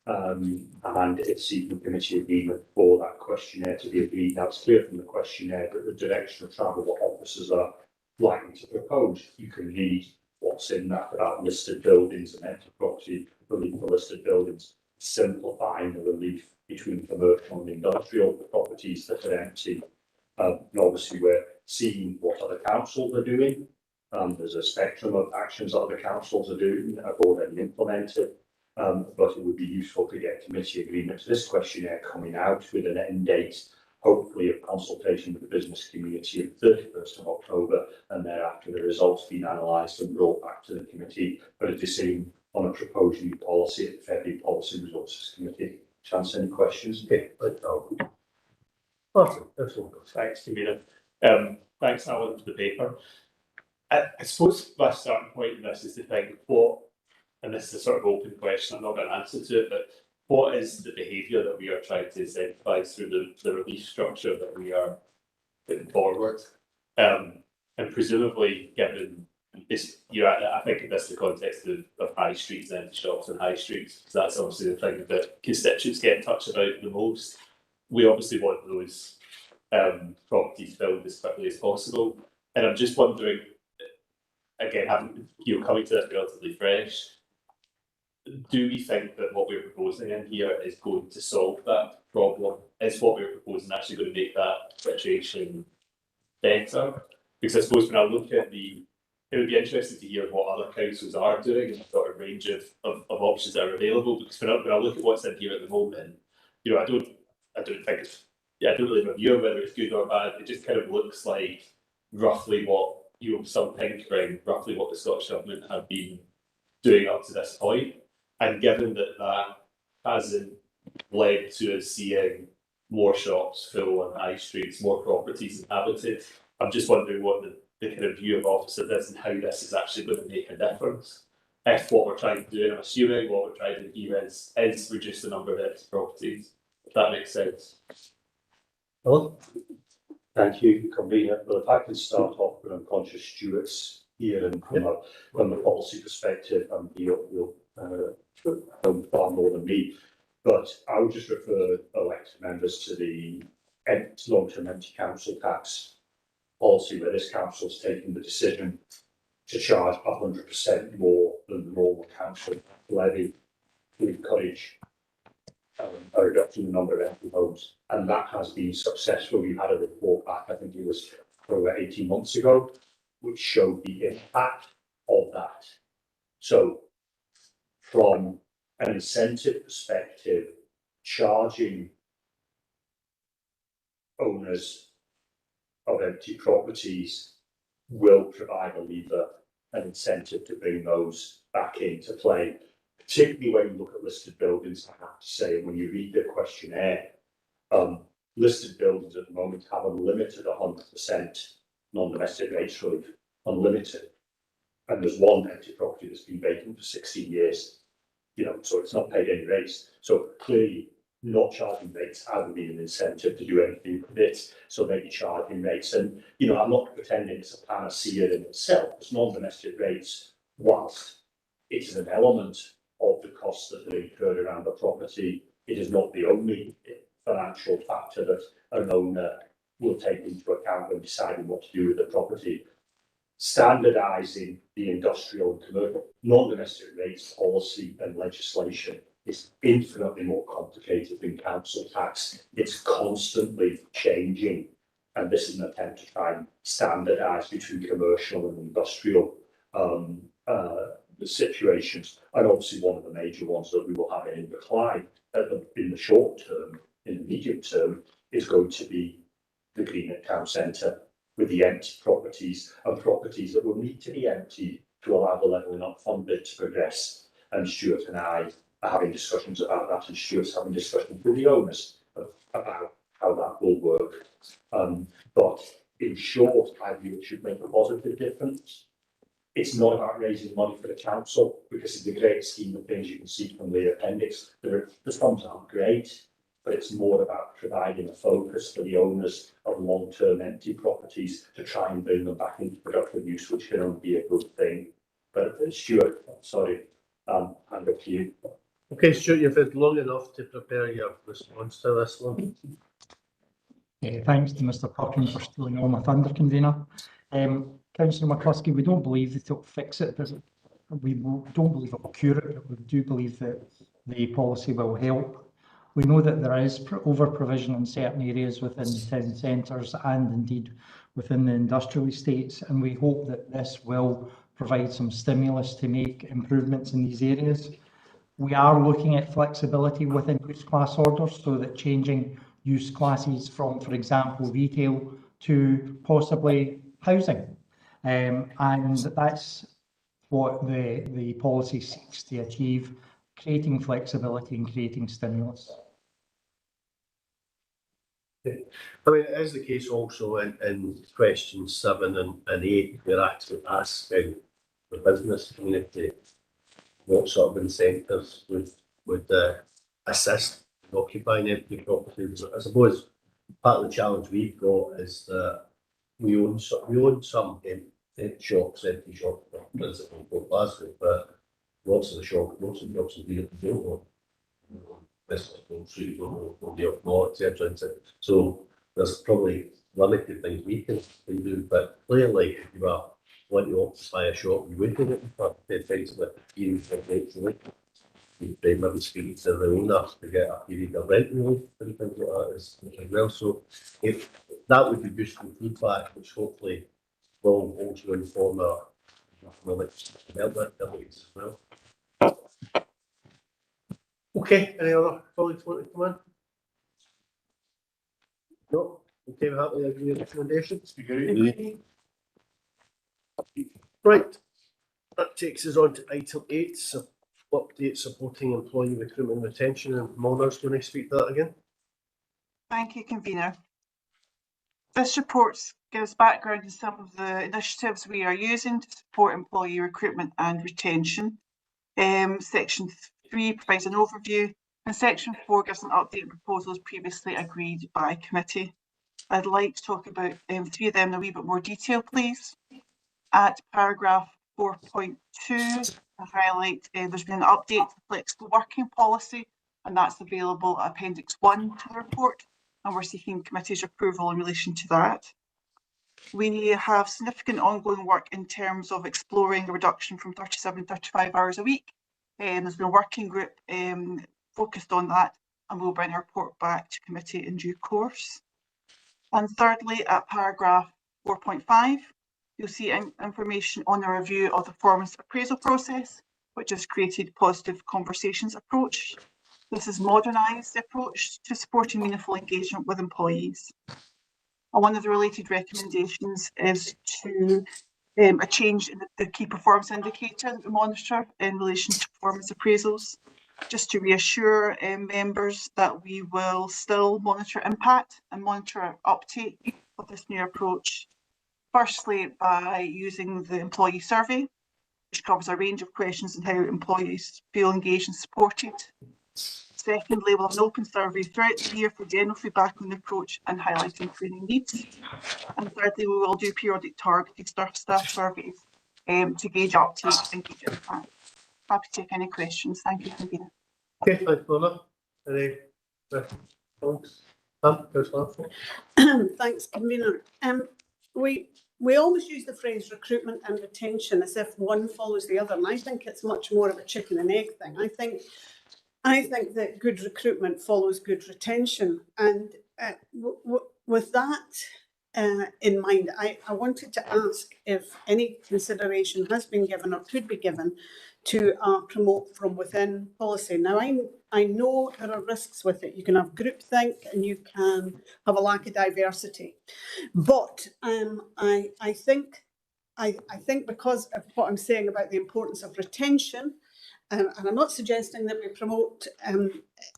And it's seeking committee agreement for that questionnaire to be agreed. Now, it's clear from the questionnaire that the direction of travel what officers are likely to propose. You can read what's in that about listed buildings and empty property relief for listed buildings, simplifying the relief between commercial and industrial properties that are empty. And obviously, we're seeing what other councils are doing. There's a spectrum of actions that other councils are doing that have already implemented. But it would be useful to get committee agreement to this questionnaire coming out with an end date, hopefully of consultation with the business community at the 31st of October, and thereafter the results being analysed and brought back to the committee for a decision on a proposed new policy at the February Policy Resources Committee. Chance, any questions? Okay, let's go. Martin, this one goes. Thanks, Convener. Thanks, Alan, for the paper. I suppose my starting point in this is to think what, and this is a sort of open question, I'm not going to answer to it, but what is the behaviour that we are trying to incentivise through the relief structure that we are putting forward? And presumably, given this, I think of this in the context of high streets and shops and high streets, because that's obviously the thing that constituents get in touch about the most. We obviously want those properties filled as quickly as possible. And I'm just wondering, again, coming to this relatively fresh, do we think that what we're proposing in here is going to solve that problem? Is what we're proposing actually going to make that situation better? Because I suppose when I look at it would be interesting to hear what other councils are doing and the sort of range of options that are available. Because when I look at what's in here at the moment, I don't think it's, I don't really have a view of whether it's good or bad. It just kind of looks like roughly what, some tinkering, roughly what the Scottish Government have been doing up to this point. And given that hasn't led to us seeing more shops full on high streets, more properties inhabited, I'm just wondering what the kind of view of officers is and how this is actually going to make a difference. If what we're trying to do, and I'm assuming what we're trying to do is reduce the number of empty properties, if that makes sense. Hello? Thank you, Convener. Well, if I can start off with unconscious stewards here, and from a policy perspective, you'll know far more than me, but I would just refer elected members to the long-term empty council tax policy, where this council has taken the decision to charge 100% more than the normal council levy to encourage a reduction in the number of empty homes, and that has been successful. We had a report back, I think it was over 18 months ago, which showed the impact of that. So from an incentive perspective, charging owners of empty properties will provide a lever, an incentive to bring those back into play, particularly when you look at listed buildings. I have to say, when you read the questionnaire, listed buildings at the moment have unlimited 100% non-domestic rates relief, unlimited. And there's one empty property that's been vacant for 16 years, so it's not paid any rates. So clearly, not charging rates hasn't been an incentive to do anything with it. So maybe charging rates, and I'm not pretending it's a panacea in itself. It's non-domestic rates, whilst it is an element of the costs that are incurred around the property, it is not the only financial factor that an owner will take into account when deciding what to do with the property. Standardising the industrial and commercial non-domestic rates policy and legislation is infinitely more complicated than council tax. It's constantly changing, and this is an attempt to try and standardise between commercial and industrial situations. And obviously one of the major ones that we will have in decline in the short term, in the medium term, is going to be the Greenock Town Centre, with the empty properties and properties that will need to be empty to allow the levelling up fund bid to progress. And Stuart and I are having discussions about that, and Stuart's having discussions with the owners about how that will work. But in short, I view it should make a positive difference. It's not about raising money for the council, because in the great scheme of things, you can see from the appendix, the funds aren't great. but it's more about providing a focus for the owners of long-term empty properties to try and bring them back into productive use, which can only be a good thing. But Stuart, sorry, hand it to you. Okay, Stuart, you've had long enough to prepare your response to this one. Thanks to Mr Puckin for stealing all my thunder, convener. Councillor McCluskey, we don't believe that it'll fix it, does it? We don't believe it will cure it, but we do believe that the policy will help. We know that there is over-provision in certain areas within town centres and indeed within the industrial estates, and we hope that this will provide some stimulus to make improvements in these areas. We are looking at flexibility within use class orders so that changing use classes from, for example, retail to possibly housing. And that's what the policy seeks to achieve, creating flexibility and creating stimulus. I mean, it is the case also in questions 7 and 8, we're actually asking the business community what sort of incentives would assist in occupying empty properties. I suppose part of the challenge we've got is that we own some empty shops, principally for Glasgow, but lots of the jobs will be available. Business will suit the up north, etc. So there's probably limited things we can do, but clearly if you are want to occupy a shop, you would be looking for effectively you'd maybe speak to the owner to get a period of rent relief and things like that as well. So if that would be useful feedback, which hopefully will also inform our economic development abilities as well. Okay, any other colleagues want to come in? No? Okay, we're happy to agree with the recommendations. Right, that takes us on to item 8, so update supporting employee recruitment and retention, and Mona's going to speak to that again. Thank you, convener. This report gives background to some of the initiatives we are using to support employee recruitment and retention. Section 3 provides an overview, and Section 4 gives an update on proposals previously agreed by committee. I'd like to talk about 3 of them in a wee bit more detail, please. At paragraph 4.2, I highlight there's been an update to flexible working policy, and that's available at Appendix 1 to the report, and we're seeking committee's approval in relation to that. We have significant ongoing work in terms of exploring the reduction from 37 to 35 hours a week. There's been a working group focused on that, and we'll bring a report back to committee in due course. And thirdly, at paragraph 4.5, you'll see information on a review of the performance appraisal process, which has created positive conversations approach. This has modernised the approach to supporting meaningful engagement with employees. And one of the related recommendations is to a change in the key performance indicator that we monitor in relation to performance appraisals, just to reassure members that we will still monitor impact and monitor uptake of this new approach. Firstly, by using the employee survey, which covers a range of questions on how employees feel engaged and supported. Secondly, we'll have an open survey throughout the year for general feedback on the approach and highlighting training needs. And thirdly, we will do periodic targeted staff surveys to gauge uptake and gauge impact. Happy to take any questions. Thank you, convener. Okay, thanks, Mona. Any questions? Thanks, convener. We always use the phrase recruitment and retention as if one follows the other, and I think it's much more of a chicken and egg thing. I think that good recruitment follows good retention, and with that in mind, I wanted to ask if any consideration has been given or could be given to promote from within policy. Now, I know there are risks with it. You can have groupthink and you can have a lack of diversity, but I think because of what I'm saying about the importance of retention. And I'm not suggesting that we promote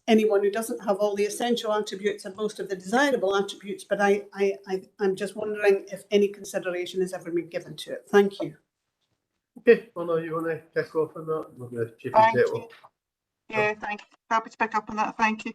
anyone who doesn't have all the essential attributes and most of the desirable attributes, but I'm just wondering if any consideration has ever been given to it. Thank you. Okay, well, now you want to kick off on that? Thank you. Yeah, thank you. Happy to pick up on that. Thank you.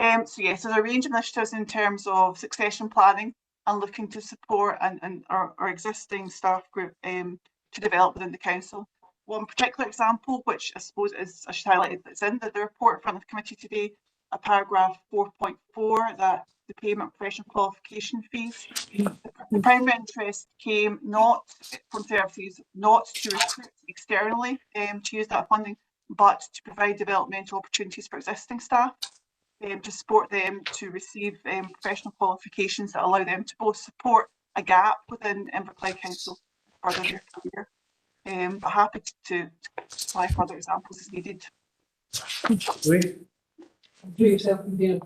So yes, there's a range of initiatives in terms of succession planning and looking to support and our existing staff group to develop within the council. One particular example, which I suppose is, I should highlight, that's in the report in front of the committee today, a paragraph 4.4, that the payment of professional qualification fees. The primary interest came not from services, not to recruit externally to use that funding, but to provide developmental opportunities for existing staff, to support them to receive professional qualifications that allow them to both support a gap within Inverclyde Council and further their career. But happy to supply further examples as needed. Do yourself and being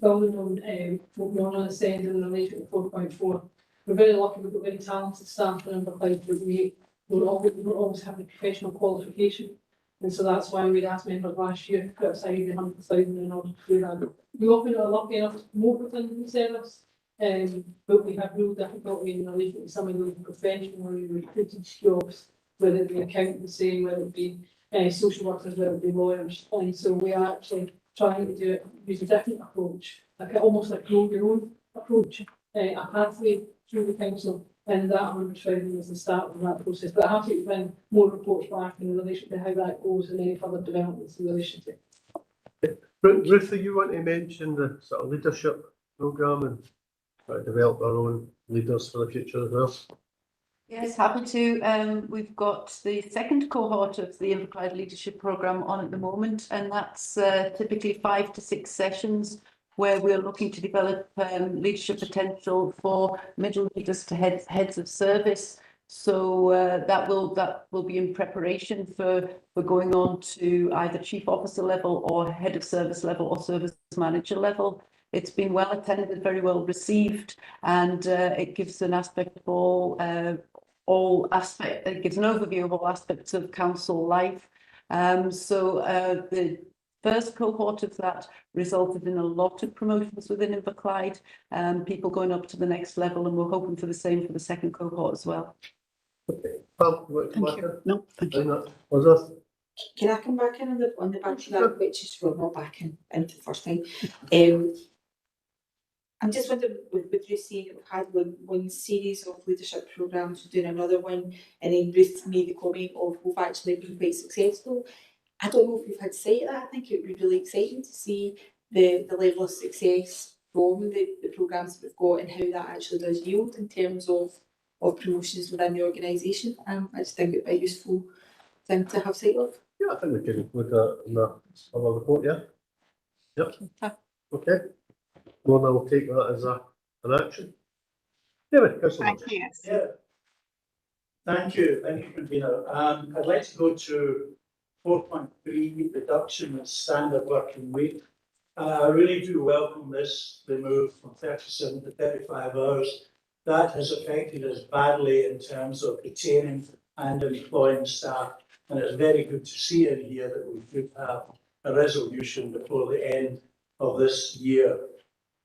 building on what Mona is saying in relation to 4.4. We're very lucky we've got very talented staff in Inverclyde, but we don't always have the professional qualification. And so that's why we'd asked members last year to put aside the 100,000 in order to do that. We often are lucky enough to promote within the service, but we have real difficulty in relation to some of those professional recruited jobs, whether it be accountancy, whether it be social workers, whether it be lawyers. And so we are actually trying to do it, use a different approach, like almost like grow your own approach, a pathway through the council, and that 100,000 is the start of that process. But I have to bring more reports back in relation to how that goes and any further developments in relation to it. Ruth, do you want to mention the sort of leadership programme and try to develop our own leaders for the future as well? Yes, happy to. We've got the second cohort of the Inverclyde Leadership Programme on at the moment, and that's typically 5 to 6 sessions where we're looking to develop leadership potential for middle leaders to heads of service. So that will be in preparation for going on to either chief officer level or head of service level or service manager level. It's been well attended, very well received, and it gives an aspect of it gives an overview of all aspects of council life. So the first cohort of that resulted in a lot of promotions within Inverclyde, people going up to the next level, and we're hoping for the same for the second cohort as well. Okay. Thank you. No, thank you. Can I come back in on the back of that, which is we're not back into the first time. I'm just wondering, with you saying that we've had one series of leadership programmes, we're doing another one, and then Ruth made the comment of we've actually been quite successful. I don't know if we've had sight of that. I think it would be really exciting to see the level of success from the programmes that we've got and how that actually does yield in terms of promotions within the organisation. I just think it would be a useful thing to have sight of. Yeah, I think we can look at that in the other report, yeah. Yep. Okay. Well, we'll take that as an action. David, Thank you. Yeah. Thank you, convener. I'd like to go to 4.3, reduction in standard working week. I really do welcome this, the move from 37 to 35 hours. That has affected us badly in terms of retaining and employing staff. And it's very good to see in here that we could have a resolution before the end of this year.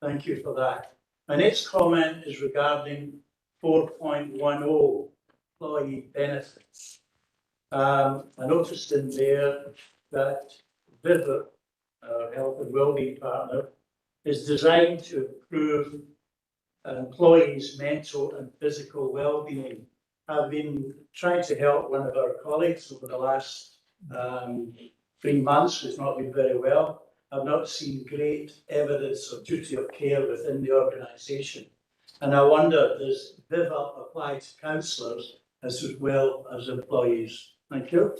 Thank you for that. My next comment is regarding 4.10, employee benefits. I noticed in there that VIVIT, our Health and Wellbeing Partner, is designed to improve employees' mental and physical well-being. I've been trying to help one of our colleagues over the last 3 months who's not been very well. I've not seen great evidence of duty of care within the organisation. And I wonder, does VIVIT apply to councillors as well as employees? Thank you.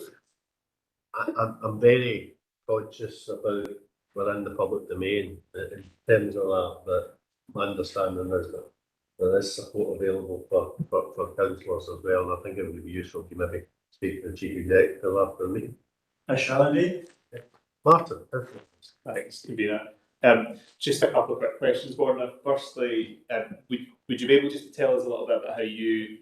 I'm very conscious about we're in the public domain in terms of that, but my understanding is that there is support available for councillors as well, and I think it would be useful to maybe speak to the chief executive after the meeting. I shall indeed. Martin. Thanks, convener. Just a couple of quick questions, Warner. Firstly, would you be able just to tell us a little bit about how you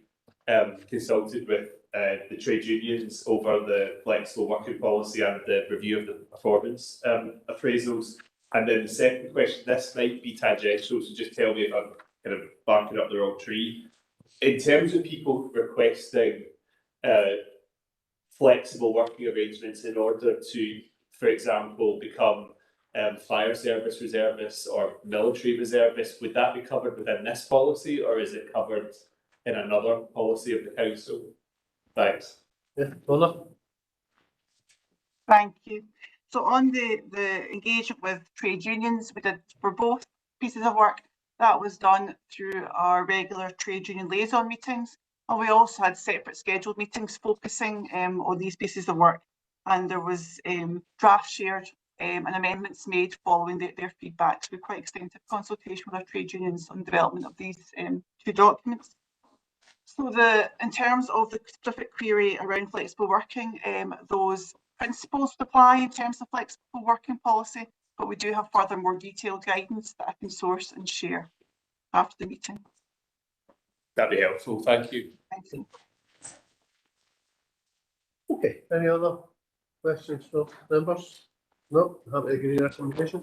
consulted with the trade unions over the flexible working policy and the review of the performance appraisals? And then the second question, this might be tangential, so just tell me if I'm kind of barking up the wrong tree. In terms of people requesting flexible working arrangements in order to, for example, become fire service reservists or military reservists, would that be covered within this policy, or is it covered in another policy of the council? Thanks. Yeah, Donna? Thank you. So on the engagement with trade unions, we did for both pieces of work, that was done through our regular trade union liaison meetings. And we also had separate scheduled meetings focusing on these pieces of work. And there was drafts shared and amendments made following their feedback. So we quite extensive consultation with our trade unions on development of these two documents. So in terms of the specific query around flexible working, those principles apply in terms of flexible working policy, but we do have further more detailed guidance that I can source and share after the meeting. That'd be helpful. Thank you. Thank you. Okay, any other questions from members? No, happy to agree with recommendation.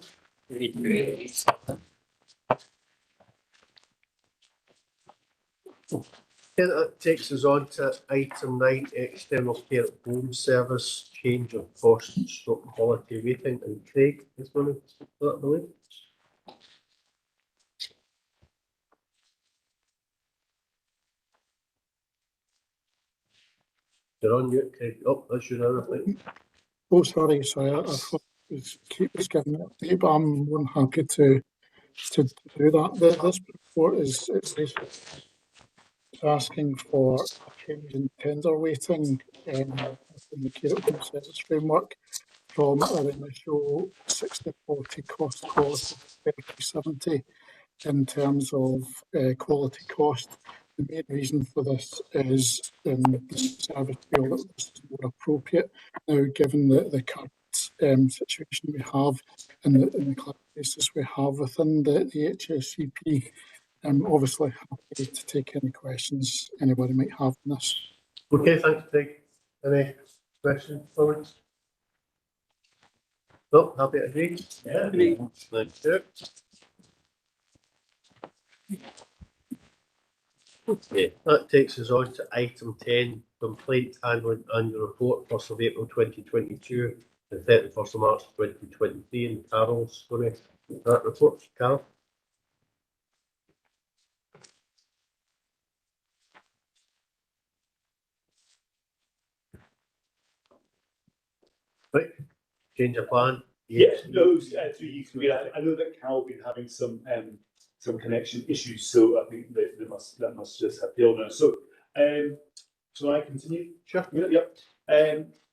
Okay, that takes us on to item 9, external care at home service, change of cost, stroke quality rating, and Craig is going to speak to that, I believe. You're on mute, Craig. Oh, that's your other thing. Oh, sorry, I thought Kate was giving an update, but I'm more than happy to do that. This report is asking for a change in tender weighting in the care at home service framework from our initial 60-40 cost quality to 30-70 in terms of quality cost. The main reason for this is in the service feel that this is more appropriate now, given the current situation we have and the cases we have within the HSCP. I'm obviously happy to take any questions anybody might have on this. Okay, thanks, Craig. Any questions, comments? No, happy to agree? Yeah. Thank you. Okay, that takes us on to item 10, complaint handling annual report, 1st of April 2022 and 31st of March 2023, and Carol's going to give that report. Carol? Right, change of plan. Yes, no, through you, I know that Carol been having some connection issues, so I think that must just have failed now. So, shall I continue? Sure. Yep.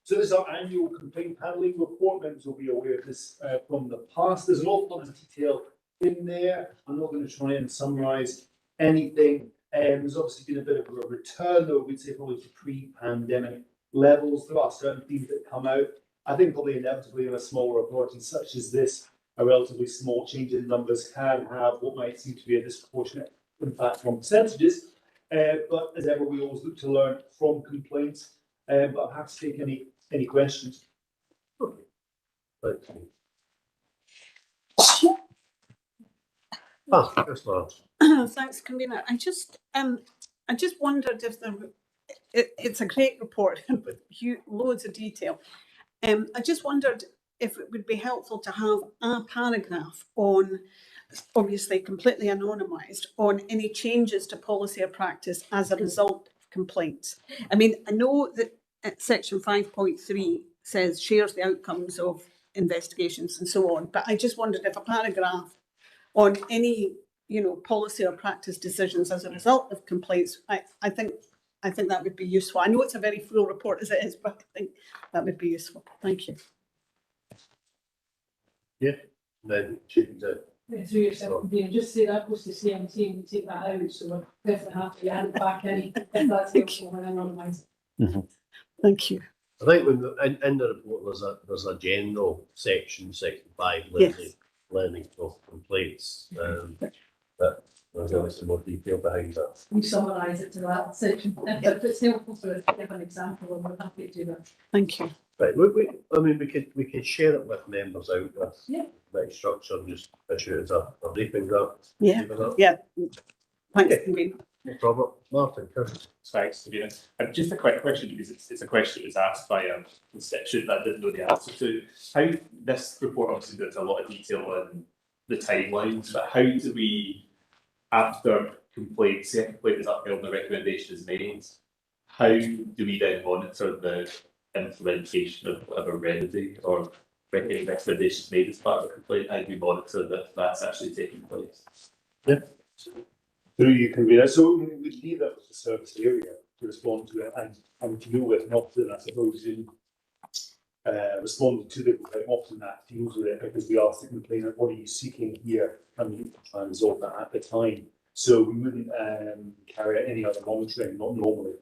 So this is our annual complaint handling report. Members will be aware of this from the past. There's an awful lot of detail in there. I'm not going to try and summarise anything. There's obviously been a bit of a return, though we'd say probably to pre-pandemic levels. There are certain themes that come out. I think probably inevitably in a small reporting such as this, a relatively small change in numbers can have what might seem to be a disproportionate impact on percentages. But as ever, we always look to learn from complaints. But I'm happy to take any questions. Okay. Thank you. Yes, ma'am. Thanks, convener. I just wondered if it's a great report with loads of detail. I just wondered if it would be helpful to have a paragraph on, obviously completely anonymised, on any changes to policy or practice as a result of complaints. I mean, I know that section 5.3 says shares the outcomes of investigations and so on, but I just wondered if a paragraph on any, policy or practice decisions as a result of complaints, I think that would be useful. I know it's a very full report as it is, but I think that would be useful. Thank you. Yeah, then change it. Through yourself, just say that goes to CMT and take that out, so we're definitely happy to add it back in if that's helpful when anonymised. Thank you. I think when in the report there's a general section 5, learning of complaints. But there's obviously more detail behind that. We summarise it to that section. If it's helpful for us to give an example, and we're happy to do that. Thank you. Right, we could share it with members out with very structure and just issue it as a briefing that. Yeah. Thanks, convener. No problem. Martin, Chris. Thanks, Davina. Just a quick question, because it's a question that was asked by a constituent that I didn't know the answer to. How this report obviously does a lot of detail on the timelines, but how do we, after complaints, say a complaint is upheld and a recommendation is made, how do we then monitor the implementation of whatever remedy or recommendations made as part of the complaint? How do we monitor that that's actually taking place? Yeah. Through you can read it. So we would leave that with the service area to respond to it and deal with, not that I suppose in responding to the complaint, often that deals with it because we ask the complainant, what are you seeking here? And we try and resolve that at the time. So we wouldn't carry out any other monitoring, not normally.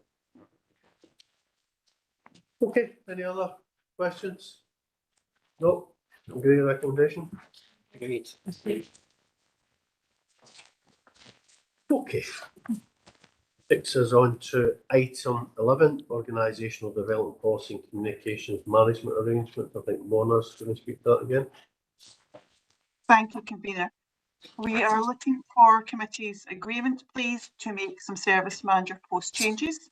Okay, any other questions? No? Agree recommendation? Agreed. Okay. Takes us on to item 11, organisational development policy and communications management arrangement. I think Mona's going to speak to that again. Thank you, convener. We are looking for committee's agreement, please, to make some service manager post changes.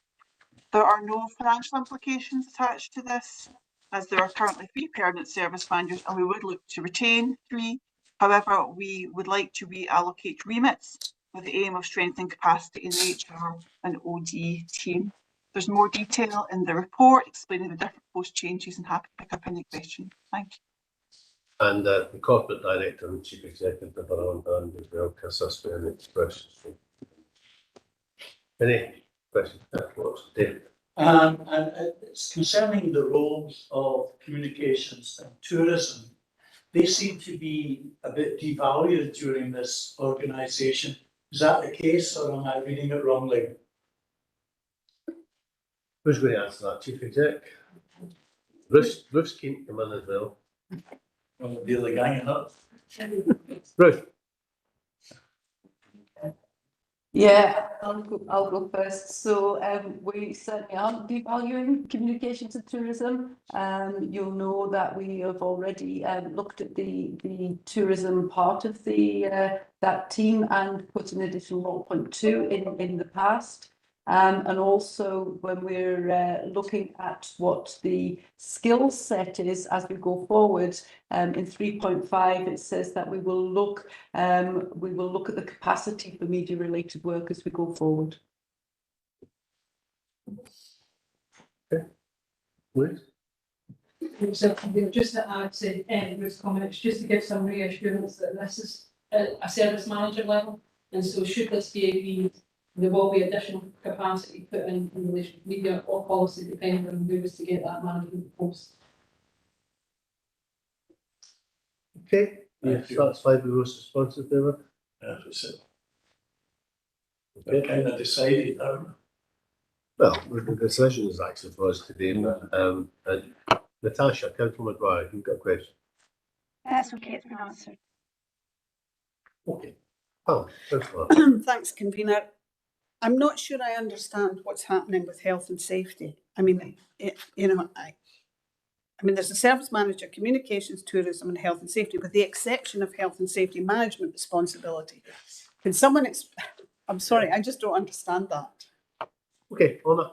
There are no financial implications attached to this, as there are currently 3 permanent service managers and we would look to retain 3. However, we would like to reallocate remits with the aim of strengthening capacity in the HR and OD team. There's more detail in the report explaining the different post changes, and happy to pick up any questions. Thank you. And the corporate director and chief executive are on hand as well to assist with any questions. Any questions? David. And it's concerning the roles of communications and tourism. They seem to be a bit devalued during this organisation. Is that the case, or am I reading it wrongly? Who's going to answer that? Chief exec? Ruth's keen to come in as well. Well, the other gang up. Ruth. Yeah, I'll go first. So we certainly aren't devaluing communications and tourism. You'll know that we have already looked at the tourism part of the that team and put an additional 0.2 in the past. And also when we're looking at what the skill set is as we go forward, in 3.5 it says that we will look at the capacity for media related work as we go forward. Okay. Please. Just to add to Ruth's comments, just to give some reassurance that this is a service manager level, and so should this be agreed, there will be additional capacity put in relation to media or policy, depending on who was to get that management post. Okay, yes, satisfied with those responses, David? That's it. Okay, kind of decided. Well, the decision is actually for us today, but Natasha, Councillor McGuire, you've got a question? That's okay, it's been answered. Okay. Oh, thanks, convener. I'm not sure I understand what's happening with health and safety. I mean, I mean, there's a service manager, communications, tourism, and health and safety, with the exception of health and safety management responsibility. Can someone? I'm sorry, I just don't understand that. Okay, Anna.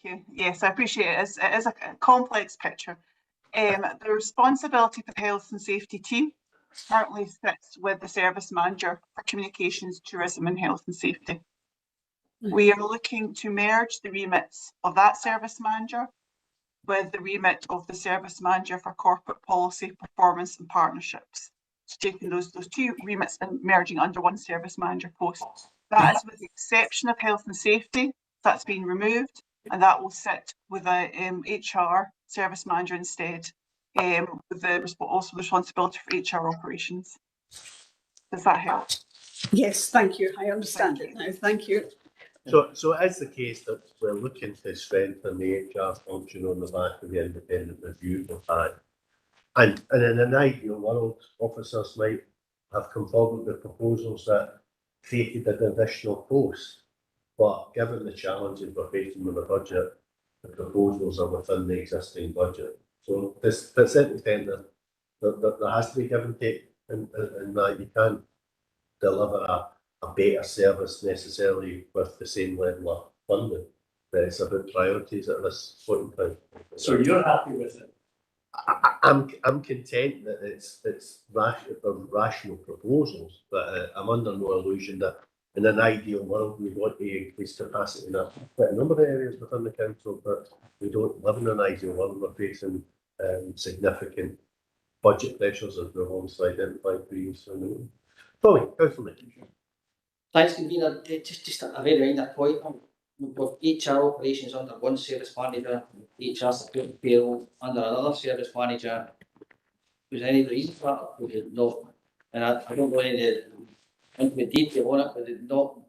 Thank you. Yes, I appreciate it. It is a complex picture. The responsibility for the health and safety team currently sits with the service manager for communications, tourism and health and safety. We are looking to merge the remits of that service manager with the remit of the service manager for corporate policy, performance and partnerships. So taking those 2 remits and merging under one service manager post. That is with the exception of health and safety, that's been removed, and that will sit with a HR service manager instead. With also the responsibility for HR operations. Does that help? Yes, thank you. I understand it now. Thank you. So it is the case that we're looking to strengthen the HR function on the back of the independent review of that. And in an ideal world, officers might have come forward with proposals that created an additional post. But given the challenges we're facing with the budget, the proposals are within the existing budget. So this certain extent that there has to be give and take, and that you can't deliver a better service necessarily with the same level of funding. But it's about priorities at this point in time. So you're happy with it? I'm content that it's rational proposals, but I'm under no illusion that in an ideal world we want to increase capacity in quite a number of areas within the council, but we don't live in an ideal world. We're facing significant budget pressures as we've obviously identified previously. Tommy, Councillor Nick. Thanks, convener. Just a very minor point. We've got HR operations under one service manager, HR support and payroll under another service manager. Was there any reason for that? Was it not? And I don't know any intimate detail on it, but it not,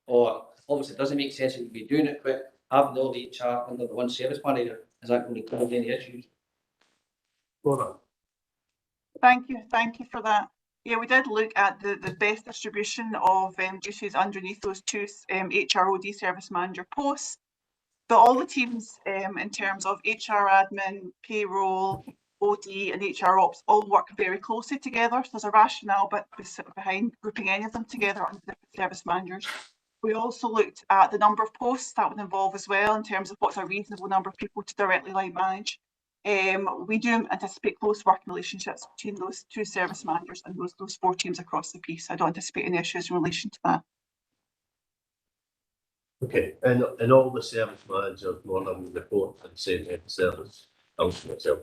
or obviously it doesn't make sense to be doing it, but having all the HR under the one service manager, is that going to cause any issues? Thank you for that. Yeah, we did look at the best distribution of duties underneath those two HROD service manager posts. But all the teams in terms of HR admin, payroll, OD and HR ops all work very closely together. So there's a rationale behind grouping any of them together under different service managers. We also looked at the number of posts that would involve as well in terms of what's a reasonable number of people to directly line manage. We do anticipate close working relationships between those two service managers and those four teams across the piece. I don't anticipate any issues in relation to that. Okay, and all the service managers more than report to the same head of service myself.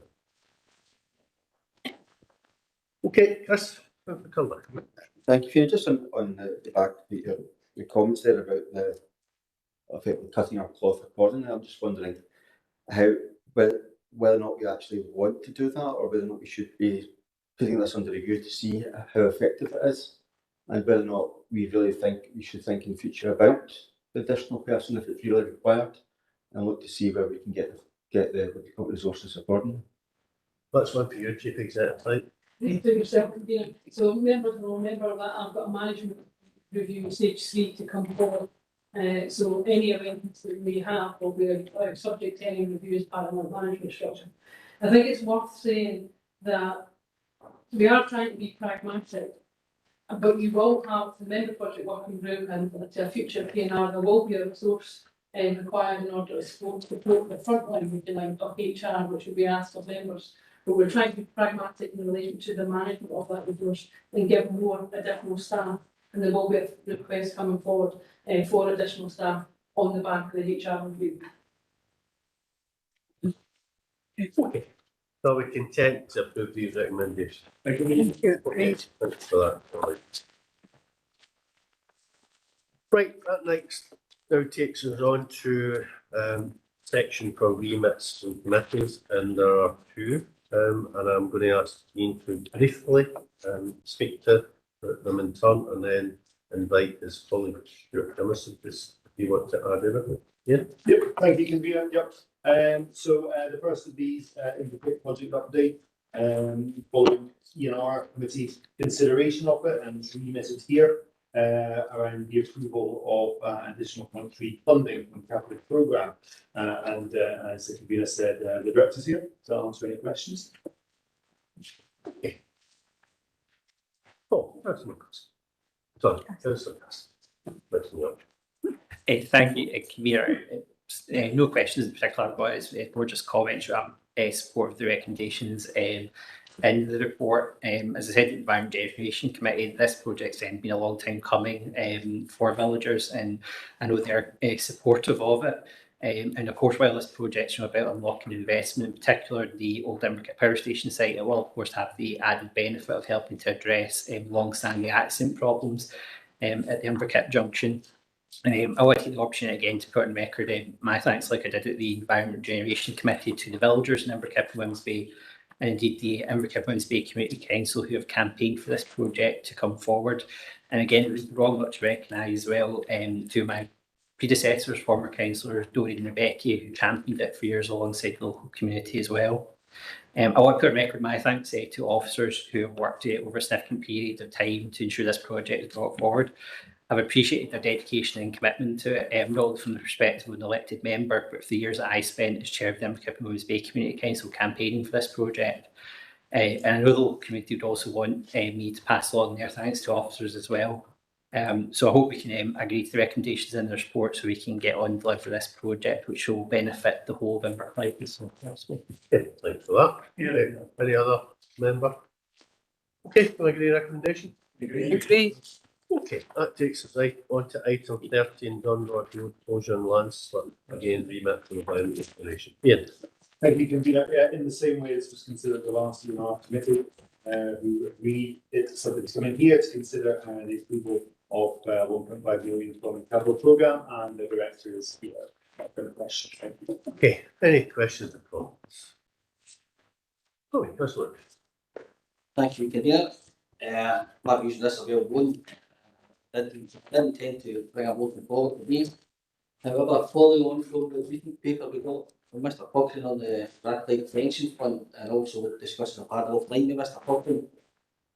Okay, Chris, Thank you. Just on the back of your comments there about the effectively cutting our cloth accordingly, I'm just wondering whether or not we actually want to do that, or whether or not we should be putting this under review to see how effective it is, and whether or not we really think we should think in future about the additional person if it's really required, and look to see where we can get the resources accordingly. That's one for you, Chief Executive, right? So members will remember that I've got a management review stage 3 to come forward. So any arrangements that we have will be subject to any review as part of our management structure. I think it's worth saying that we are trying to be pragmatic, but we will have the member project working group and to a future PNR, there will be a resource required in order to support the frontline of HR, which will be asked of members. But we're trying to be pragmatic in relation to the management of that resource and give more additional staff. And there will be a request coming forward for additional staff on the back of the HR review. Okay. So we're content to approve these recommendations. Thank you. Okay, thanks for that. Right, that next now takes us on to section for remits and committees, and there are two. And I'm going to ask Ian to briefly speak to them in turn, and then invite his colleague Stuart Emerson if he wants to add anything. Yeah. Yep. Thank you, convener. Yep. So the first of these is the quick project update. Following ENR committee's consideration of it, and remitted here around the approval of additional monetary funding from the capital programme. And as the convener said, the director's here to answer any questions. Okay. Oh, that's no question. Sorry, that's no question. Thank you, convener. No questions in particular, but it's more just comments around support of the recommendations in the report. As I said, the Environment Generation Committee, this project's been a long time coming for villagers, and I know they're supportive of it. And of course, while this project's about unlocking investment, in particular the old Inverkip Power Station site, it will of course have the added benefit of helping to address long-standing accident problems at the Inverkip junction. I want to take the opportunity again to put on record my thanks, like I did at the Environment Generation Committee, to the villagers in Inverkip and Wimsby, and indeed the Inverkip Wimsby Community Council, who have campaigned for this project to come forward. And again, it was wrong not to recognise as well to my predecessors, former councillors Doreen and Rebecca, who championed it for years alongside the local community as well. I want to put on record my thanks to officers who have worked over a significant period of time to ensure this project is brought forward. I've appreciated their dedication and commitment to it, not only from the perspective of an elected member, but for the years that I spent as chair of the Inverkip and Wimsby Community Council campaigning for this project. And I know the local community would also want me to pass along their thanks to officers as well. So I hope we can agree to the recommendations in the report so we can get on deliver this project, which will benefit the whole of Inverclyde. So, Okay, thanks for that. Any other member? Okay, can I agree recommendation? Agree. Okay, that takes us right on to item 13, Dunrock Road closure and landslip. Again, remit to the environment exploration. Ian. Thank you, Convener. In the same way as was considered the last year in our committee, we agreed it's something to come in here to consider the approval of 1.5 million from the capital programme, and the director is here. For the question. Thank you. Okay, any questions or comments? Oh, Councillor. Thank you, Convener. Not using this available one. Didn't intend to bring a motion forward to these. However, following on from the recent paper we got from Mr. Cochrane on the Strathclyde Pension Fund, and also with discussion I've had offline with Mr. Cochrane,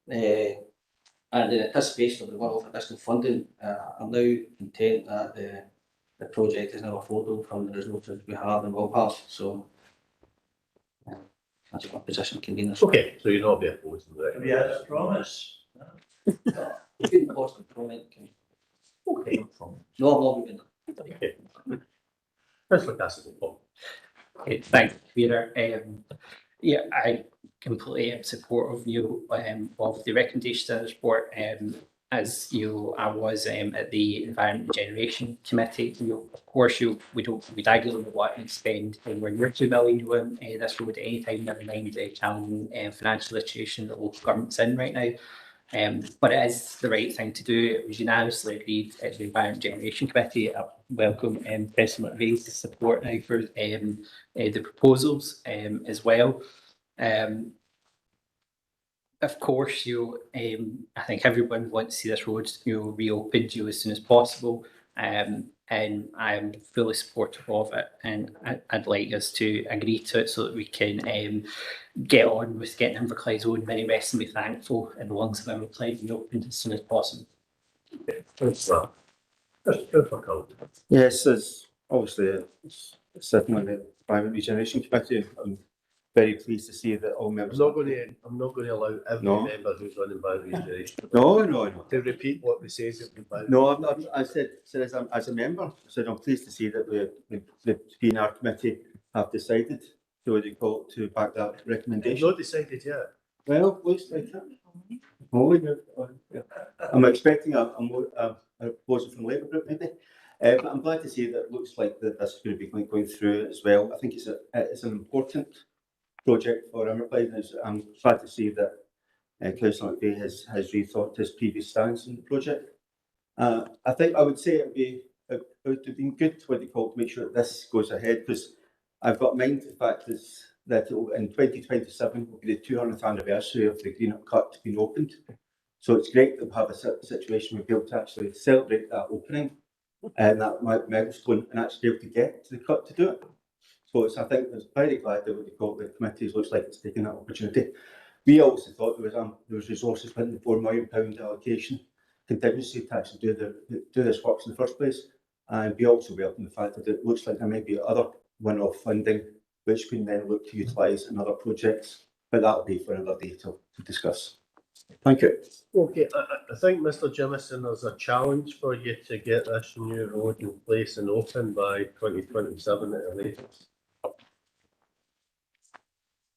and in anticipation of the one-off additional funding, I'm now content that the project is now affordable from the resources we have and will have. So that's my position, Convener. Okay, so you're not be opposed to that. Yeah, I promise. Good important comment. Okay. No, I'm not moving. Okay. Councillor Cassidy. Okay, thanks, Peter. Yeah, I completely am supportive of you of the recommendations in the report. As I was at the Environment Generation Committee. Of course, we regularly want to spend anywhere near 2 million on this road at any time, never mind the challenging financial situation that local government's in right now. But it is the right thing to do. It was unanimously agreed at the Environment Generation Committee. I welcome President McVeigh's support now for the proposals as well. Of course, I think everyone wants to see this road reopened as soon as possible. And I'm fully supportive of it, and I'd like us to agree to it so that we can get on with getting Inverclyde's own mini rest and be thankful in the lungs of Inverclyde reopened as soon as possible. Yes, as obviously sitting on the Environment Regeneration Committee, I'm very pleased to see that all members. I'm not going to allow every member who's on Environment Regeneration No. to repeat what we say. No, I'm not. I said as a member, I said I'm pleased to see that the PNR committee have decided to back that recommendation. Not decided yet. Well, looks like it. I'm expecting a proposal from Labour Group maybe. But I'm glad to see that it looks like that this is going to be going through as well. I think it's an important project for Inverclyde, and I'm glad to see that Councillor McVeigh has rethought his previous stance on the project. I think I would say it would have been good to make sure that this goes ahead, because I've got in mind the fact that in 2027 will be the 200th anniversary of the Greenup Cut being opened. So it's great to have a situation where we'll be able to actually celebrate that opening and that milestone, and actually be able to get to the cut to do it. So I think it's very glad that the committee looks like it's taking that opportunity. We also thought there was resources within the £4 million allocation contingency to actually do this works in the first place. And we also welcome the fact that it looks like there may be other one-off funding which we can then look to utilise in other projects, but that'll be for another day to discuss. Thank you. Okay, I think, Mr. Jimison, there's a challenge for you to get this new road in place and open by 2027 at the latest.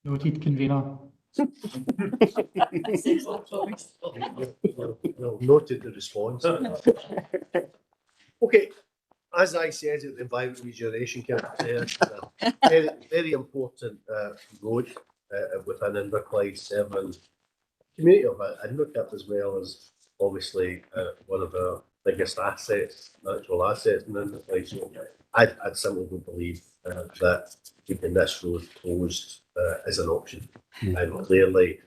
Noted, Convener. Noted the response. Okay, as I said at the Environment Regeneration Committee, very important road within Inverclyde, serving community of Inverclyde as well as obviously one of our biggest assets, natural assets in Inverclyde. So I simply don't believe that keeping this road closed is an option. And clearly,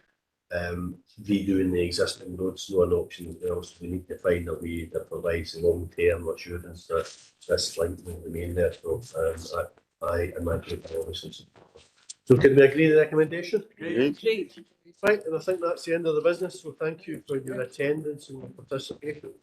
redoing the existing roads is not an option as well. So we need to find a way that provides long-term assurance that this link will remain there. So I and my group are obviously support. So can we agree to the recommendation? Great. Right, and I think that's the end of the business. So thank you for your attendance and your participation.